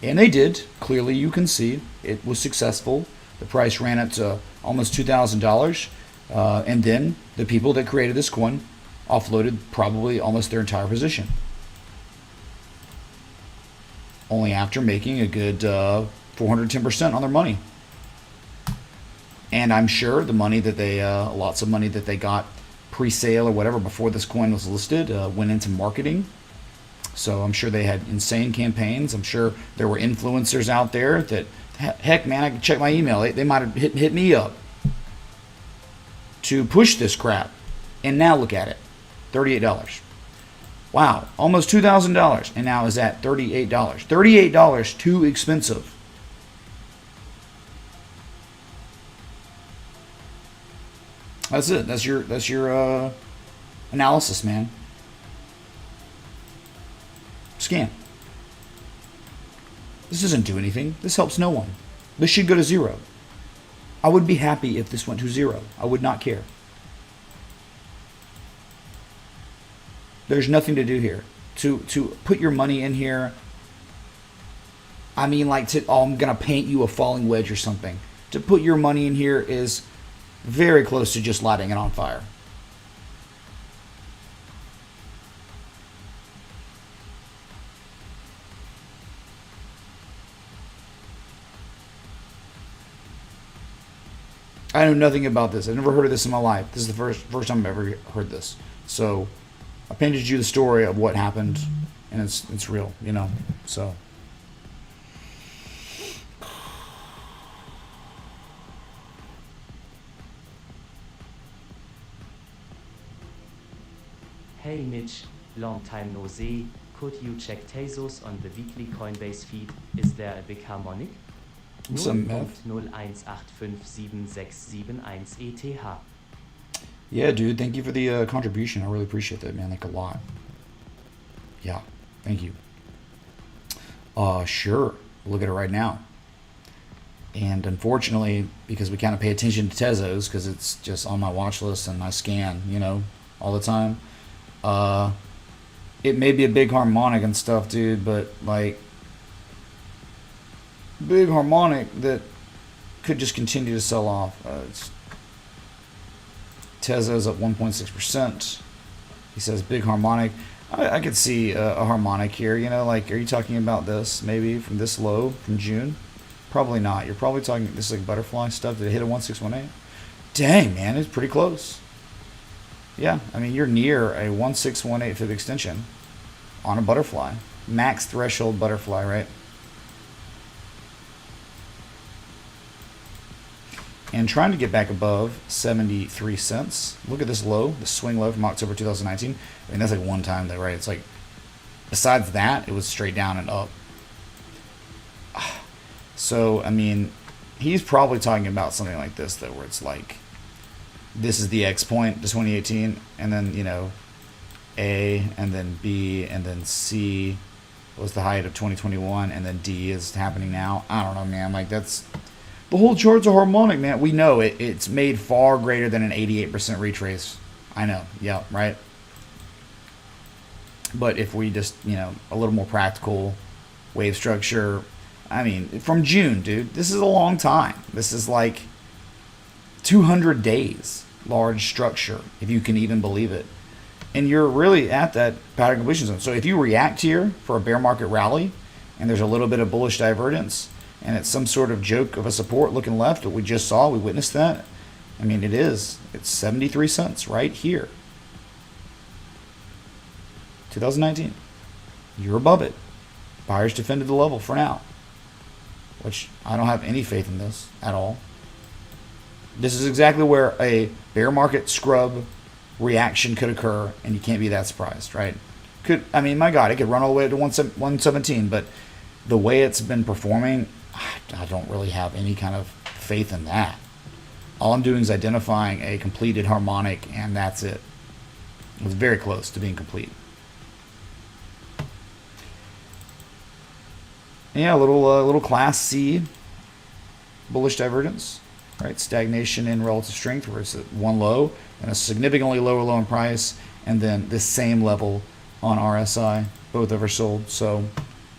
And they did. Clearly, you can see it was successful. The price ran up to almost $2,000. And then the people that created this coin offloaded probably almost their entire position. Only after making a good 410% on their money. And I'm sure the money that they, lots of money that they got pre-sale or whatever before this coin was listed went into marketing. So I'm sure they had insane campaigns. I'm sure there were influencers out there that, heck man, I can check my email. They might have hit me up to push this crap. And now look at it, $38. Wow, almost $2,000, and now is at $38. $38 too expensive. That's it. That's your analysis, man. Scan. This doesn't do anything. This helps no one. This should go to 0. I would be happy if this went to 0. I would not care. There's nothing to do here. To put your money in here, I mean, like, I'm going to paint you a falling wedge or something. To put your money in here is very close to just lighting it on fire. I know nothing about this. I've never heard of this in my life. This is the first time I've ever heard this. So I painted you the story of what happened, and it's real, you know. So Hey Mitch, long time no see. Could you check Tezos on the weekly Coinbase feed? Is there a big harmonic? Some math. 0.018576771 ETH. Yeah, dude, thank you for the contribution. I really appreciate that, man. Like, a lot. Yeah, thank you. Sure. Look at it right now. And unfortunately, because we kind of pay attention to Tezos, because it's just on my watch list and I scan, you know, all the time. It may be a big harmonic and stuff, dude, but like, big harmonic that could just continue to sell off. Tezos up 1.6%. He says big harmonic. I could see a harmonic here, you know, like, are you talking about this maybe from this low from June? Probably not. You're probably talking, this is like butterfly stuff. Did it hit a 1618? Dang, man, it's pretty close. Yeah, I mean, you're near a 1618 fib extension on a butterfly. Max threshold butterfly, right? And trying to get back above 73 cents. Look at this low, the swing low from October 2019. I mean, that's like one time though, right? It's like, besides that, it was straight down and up. So, I mean, he's probably talking about something like this though, where it's like, this is the X point to 2018, and then, you know, A, and then B, and then C was the height of 2021, and then D is happening now. I don't know, man. Like, that's, the whole chart's a harmonic, man. We know it. It's made far greater than an 88% retrace. I know. Yeah, right. But if we just, you know, a little more practical wave structure, I mean, from June, dude, this is a long time. This is like 200 days large structure, if you can even believe it. And you're really at that pattern completion zone. So if you react here for a bear market rally and there's a little bit of bullish divergence and it's some sort of joke of a support looking left that we just saw, we witnessed that. I mean, it's 73 cents right here. 2019. You're above it. Buyers defended the level for now, which I don't have any faith in this at all. This is exactly where a bear market scrub reaction could occur, and you can't be that surprised, right? I mean, my God, it could run all the way to 117, but the way it's been performing, I don't really have any kind of faith in that. All I'm doing is identifying a completed harmonic, and that's it. It's very close to being complete. Yeah, a little class C bullish divergence, right? Stagnation in relative strength, where it's at one low and a significantly lower low in price, and then this same level on RSI, both oversold. So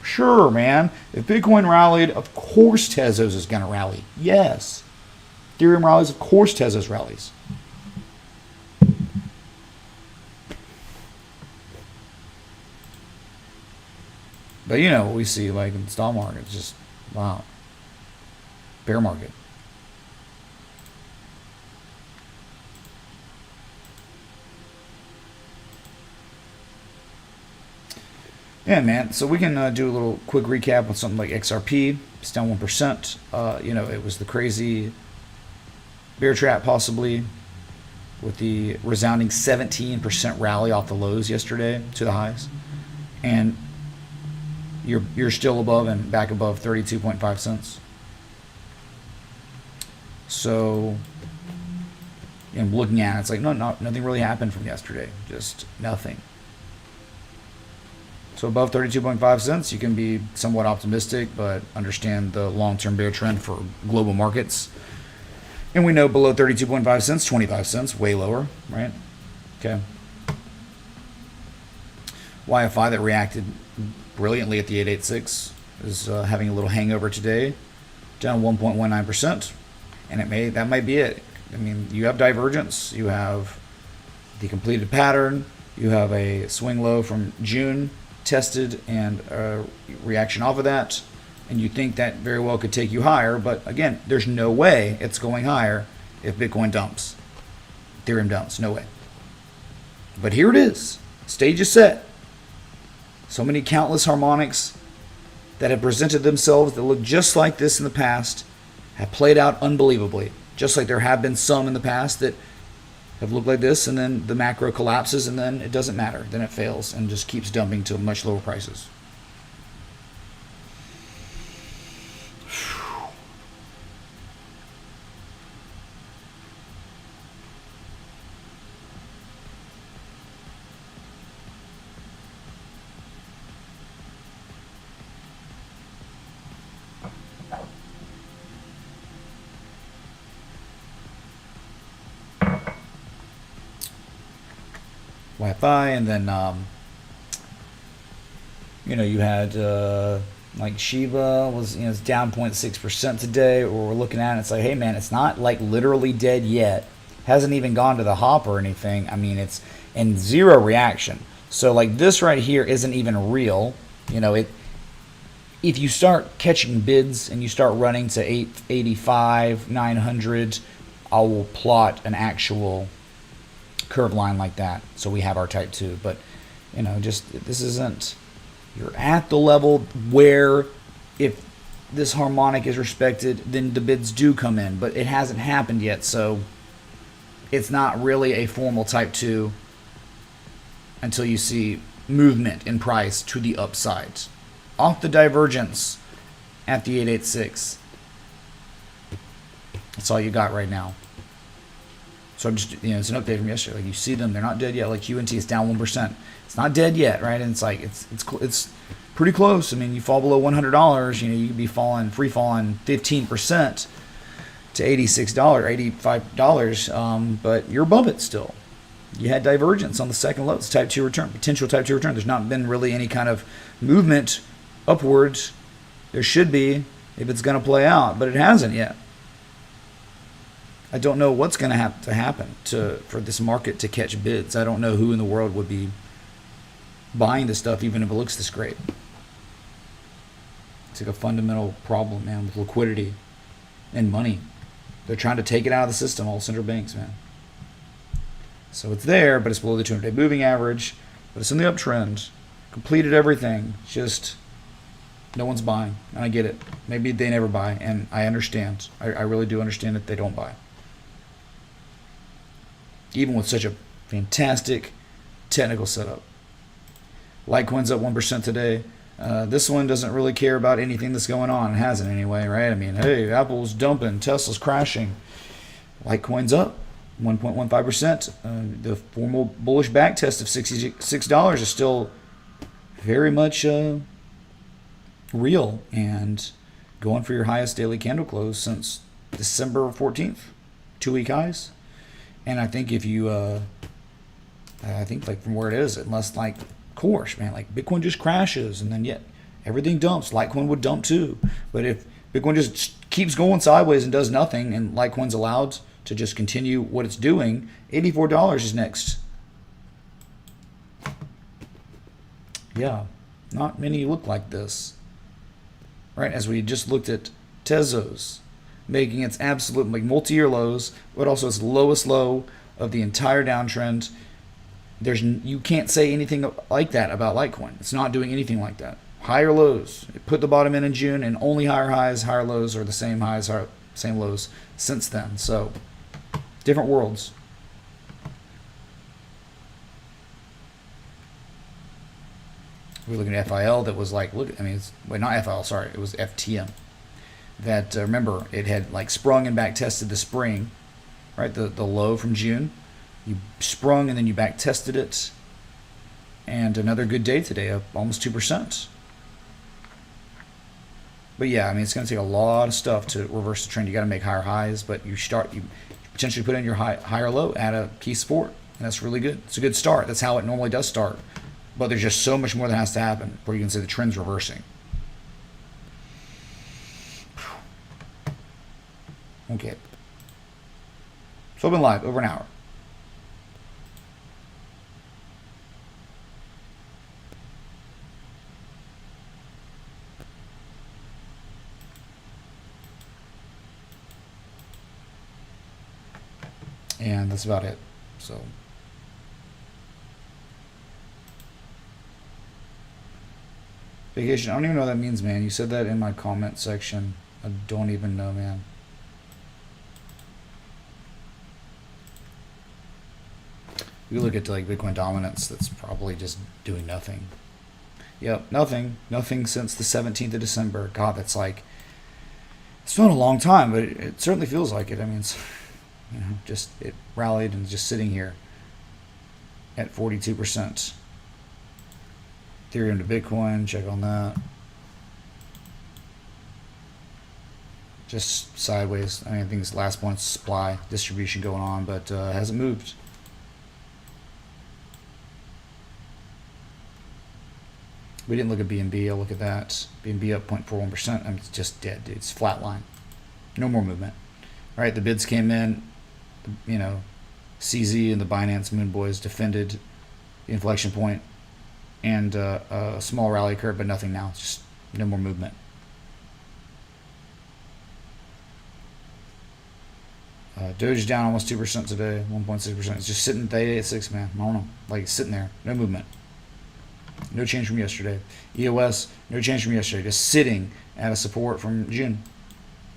sure, man, if Bitcoin rallied, of course Tezos is going to rally. Yes. Ethereum rallies, of course Tezos rallies. But you know what we see, like in the stock market, it's just, wow. Bear market. Yeah, man. So we can do a little quick recap on something like XRP. It's down 1%. You know, it was the crazy bear trap possibly with the resounding 17% rally off the lows yesterday to the highs. And you're still above and back above 32.5 cents. So And looking at it, it's like, nothing really happened from yesterday. Just nothing. So above 32.5 cents, you can be somewhat optimistic, but understand the long-term bear trend for global markets. And we know below 32.5 cents, 25 cents, way lower, right? Okay. YFI that reacted brilliantly at the 886 is having a little hangover today, down 1.19%, and that might be it. I mean, you have divergence, you have the completed pattern, you have a swing low from June tested and a reaction off of that, and you think that very well could take you higher, but again, there's no way it's going higher if Bitcoin dumps. Ethereum dumps, no way. But here it is. Stage is set. So many countless harmonics that have presented themselves that look just like this in the past have played out unbelievably. Just like there have been some in the past that have looked like this, and then the macro collapses, and then it doesn't matter. Then it fails and just keeps dumping to much lower prices. Wi-Fi, and then you had like Shiba was it's down 0.6% today. Or we're looking at it, it's like, hey man, it's not like literally dead yet. Hasn't even gone to the hop or anything. I mean, it's in zero reaction. So like this right here isn't even real. If you start catching bids and you start running to 885, 900, I will plot an actual curve line like that, so we have our type 2. But this isn't, you're at the level where if this harmonic is respected, then the bids do come in, but it hasn't happened yet, so it's not really a formal type 2 until you see movement in price to the upside off the divergence at the 886. That's all you got right now. So I'm just, it's an update from yesterday. Like, you see them, they're not dead yet. Like QNT is down 1%. It's not dead yet, right? And it's like it's pretty close. I mean, you fall below $100, you could be free falling 15% to $86, $85, but you're above it still. You had divergence on the second low. It's type 2 return, potential type 2 return. There's not been really any kind of movement upwards. There should be if it's going to play out, but it hasn't yet. I don't know what's going to have to happen for this market to catch bids. I don't know who in the world would be buying this stuff, even if it looks this great. It's like a fundamental problem, man, with liquidity and money. They're trying to take it out of the system, all central banks, man. So it's there, but it's below the 200-day moving average. But it's in the uptrend. Completed everything. Just no one's buying. And I get it. Maybe they never buy, and I understand. I really do understand that they don't buy. Even with such a fantastic technical setup. Litecoin's up 1% today. This one doesn't really care about anything that's going on. It hasn't anyway, right? I mean, hey, Apple's dumping, Tesla's crashing. Litecoin's up 1.15%. The formal bullish back test of $66 is still very much real and going for your highest daily candle close since December 14th. 2-week highs. And I think if you, I think like from where it is, unless like, of course, man, like Bitcoin just crashes and then yet everything dumps. Litecoin would dump too. But if Bitcoin just keeps going sideways and does nothing and Litecoin's allowed to just continue what it's doing, $84 is next. Yeah, not many look like this. Right, as we just looked at Tezos making its absolute like multi-year lows, but also its lowest low of the entire downtrend. You can't say anything like that about Litecoin. It's not doing anything like that. Higher lows. It put the bottom in June, and only higher highs, higher lows, or the same highs, same lows since then. So, different worlds. We're looking at FIL that was like, look, I mean, not FIL, sorry, it was FTM. That, remember, it had like sprung and back tested the spring, right? The low from June. You sprung and then you back tested it. And another good day today, up almost 2%. But yeah, I mean, it's going to take a lot of stuff to reverse the trend. You got to make higher highs, but you potentially put in your higher low at a key support, and that's really good. It's a good start. That's how it normally does start. But there's just so much more that has to happen before you can say the trend's reversing. Okay. So I've been live over an hour. And that's about it. So vacation, I don't even know what that means, man. You said that in my comment section. I don't even know, man. We look at like Bitcoin dominance, that's probably just doing nothing. Yep, nothing since the 17th of December. God, that's like, it's not a long time, but it certainly feels like it. I mean, it's, you know, just it rallied and just sitting here at 42%. Ethereum to Bitcoin, check on that. Just sideways. I mean, I think it's last month's supply distribution going on, but hasn't moved. We didn't look at BNB. I'll look at that. BNB up 0.41%. I mean, it's just dead, dude. It's flat line. No more movement. All right, the bids came in. You know, CZ and the Binance Moon Boys defended the inflection point and a small rally occurred, but nothing now. It's just no more movement. Doge down almost 2% today, 1.6%. It's just sitting at the 886, man. I don't know. Like, it's sitting there. No movement. No change from yesterday. EOS, no change from yesterday. Just sitting at a support from June.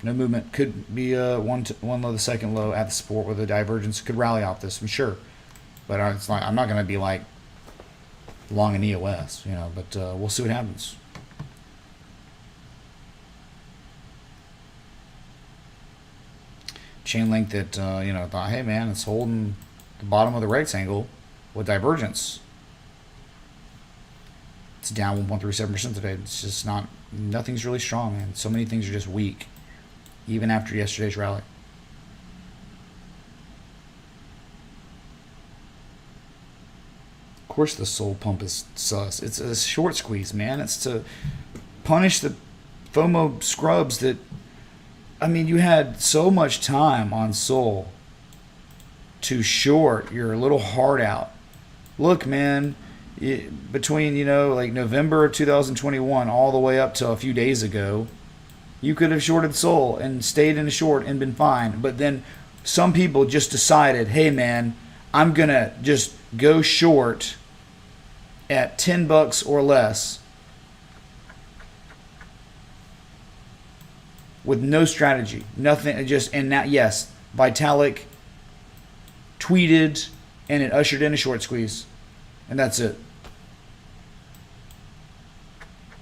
No movement. Could be one low, the second low at the support with a divergence. Could rally off this, I'm sure. But it's not, I'm not going to be like long in EOS, you know. But we'll see what happens. Chain link that you know, thought, hey man, it's holding the bottom of the rectangle with divergence. It's down 1.37% today. It's just not, nothing's really strong, man. So many things are just weak, even after yesterday's rally. Of course the soul pump is sus. It's a short squeeze, man. It's to punish the FOMO scrubs that, I mean, you had so much time on Sol to short your little heart out. Look, man, between, you know, like November of 2021 all the way up to a few days ago, you could have shorted Sol and stayed in a short and been fine. But then some people just decided, hey, man, I'm going to just go short at $10 or less with no strategy, nothing, just, and now, yes, Vitalik tweeted and it ushered in a short squeeze, and that's it.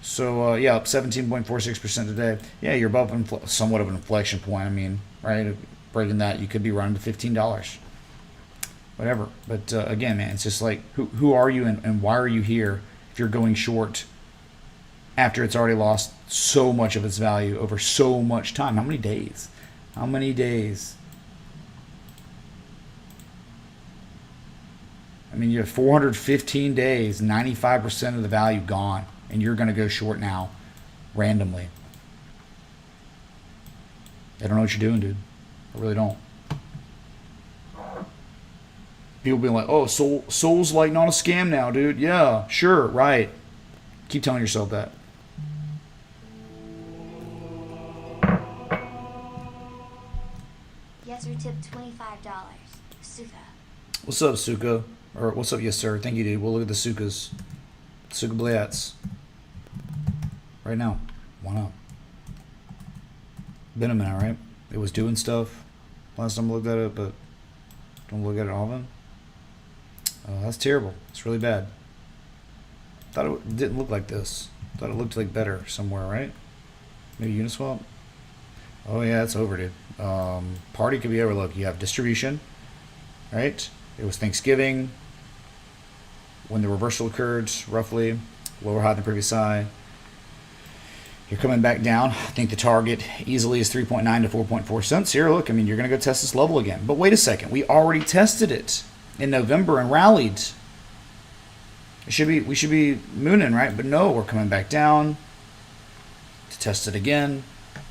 So yeah, up 17.46% today. Yeah, you're above somewhat of an inflection point. I mean, right, breaking that, you could be running to $15, whatever. But again, man, it's just like, who are you and why are you here if you're going short after it's already lost so much of its value over so much time? How many days? How many days? I mean, you have 415 days, 95% of the value gone, and you're going to go short now, randomly. I don't know what you're doing, dude. I really don't. People being like, oh, Sol's like not a scam now, dude. Yeah, sure, right. Keep telling yourself that. Yeser tipped $25. Suka. What's up, Suka? Or what's up, yes sir? Thank you, dude. We'll look at the Sukas. Suka Blats. Right now. Why not? Been a minute, right? It was doing stuff last time I looked at it, but don't look at it often. That's terrible. It's really bad. Thought it didn't look like this. Thought it looked like better somewhere, right? Maybe Uniswap. Oh yeah, it's over, dude. Party could be over. Look, you have distribution, right? It was Thanksgiving when the reversal occurred, roughly lower high than previous high. You're coming back down. I think the target easily is 3.9 to 4.4 cents here. Look, I mean, you're going to go test this level again. But wait a second. We already tested it in November and rallied. We should be mooning, right? But no, we're coming back down to test it again.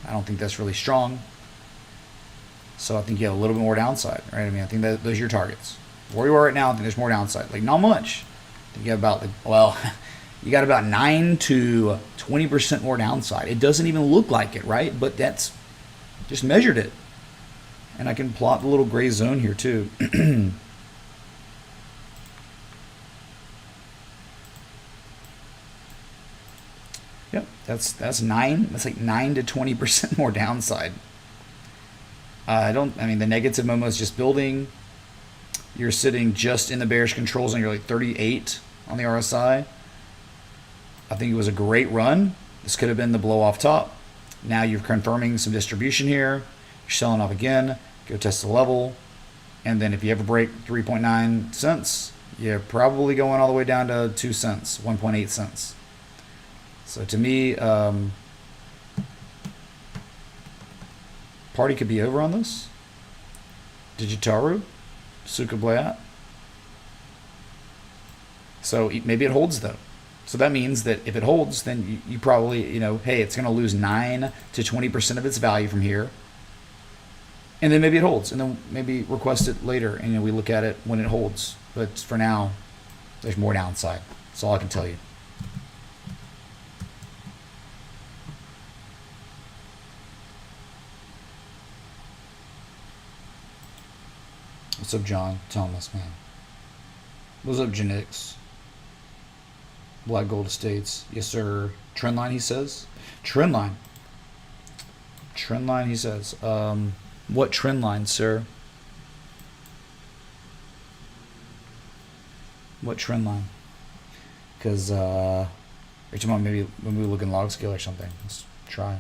I don't think that's really strong. So I think you have a little bit more downside, right? I mean, I think that those are your targets. Where you are right now, I think there's more downside. Like, not much. I think you have about, well, you got about 9 to 20% more downside. It doesn't even look like it, right? But that's, just measured it. And I can plot the little gray zone here too. Yep, that's like 9 to 20% more downside. I mean, the negative Momo is just building. You're sitting just in the bearish controls and you're like 38 on the RSI. I think it was a great run. This could have been the blow off top. Now you're confirming some distribution here. You're selling off again. Go test the level. And then if you ever break 3.9 cents, you're probably going all the way down to 2 cents, 1.8 cents. So to me, party could be over on this. Digitaru, Suka Blayat. So maybe it holds though. So that means that if it holds, then you probably, hey, it's going to lose 9 to 20% of its value from here. And then maybe it holds. And then maybe request it later. And we look at it when it holds. But for now, there's more downside. That's all I can tell you. What's up, John? Thomas, man. What's up, Genetics? Black Gold Estates. Yes, sir. Trendline, he says. Trendline. Trendline, he says. What trendline, sir? What trendline? Because, you're talking about maybe when we look in log scale or something. Let's try.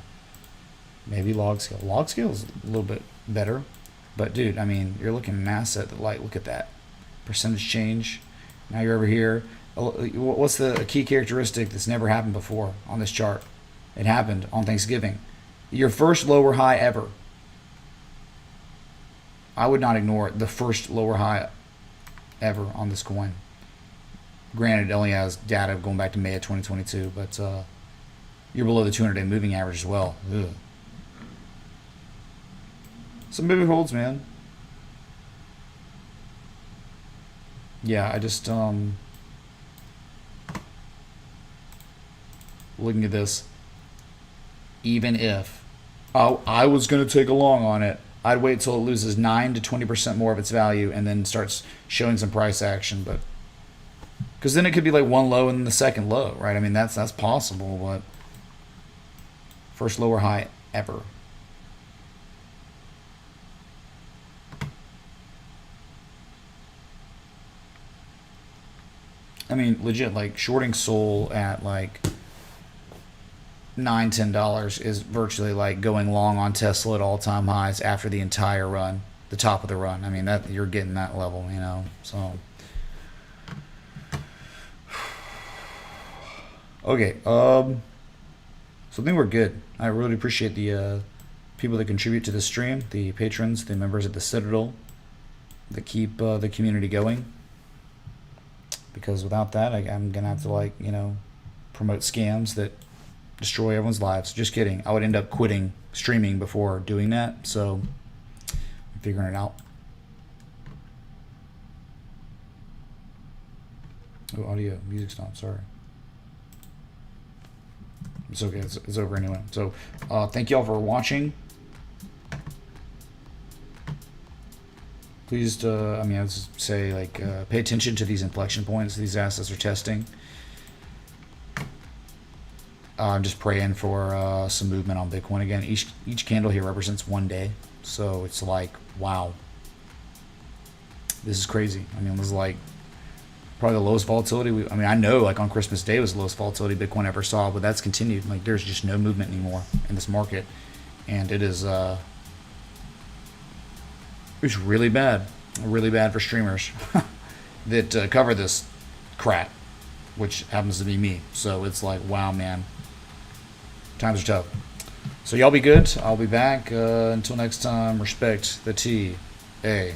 Maybe log scale. Log scale is a little bit better. But, dude, I mean, you're looking at an asset that, like, look at that. Percentage change. Now you're over here. What's the key characteristic that's never happened before on this chart? It happened on Thanksgiving. Your first lower high ever. I would not ignore it. The first lower high ever on this coin. Granted, it only has data going back to May of 2022, but you're below the 200-day moving average as well. Ugh. So maybe it holds, man. Yeah, I just looking at this. Even if I was going to take a long on it, I'd wait till it loses 9 to 20% more of its value and then starts showing some price action. But because then it could be like one low and then the second low, right? I mean, that's possible, but first lower high ever. I mean, legit, like shorting Sol at like $9-10 is virtually like going long on Tesla at all-time highs after the entire run, the top of the run. I mean, that you're getting that level, So okay, so I think we're good. I really appreciate the people that contribute to the stream, the patrons, the members of the Citadel that keep the community going. Because without that, I'm going to have to, promote scams that destroy everyone's lives. Just kidding. I would end up quitting streaming before doing that. So, I'm figuring it out. Oh, audio. Music's not. Sorry. It's okay. It's over anyway. So, thank you all for watching. Please, I would say, pay attention to these inflection points these assets are testing. I'm just praying for some movement on Bitcoin again. Each candle here represents 1 day, so it's like, wow, this is crazy. I mean, it was like probably the lowest volatility. I know, like on Christmas Day was the lowest volatility Bitcoin ever saw, but that's continued. Like, there's just no movement anymore in this market, And it is it's really bad for streamers that cover this crap, which happens to be me. So it's like, wow, man, times are tough. So y'all be good. I'll be back. Until next time, respect the TSLA.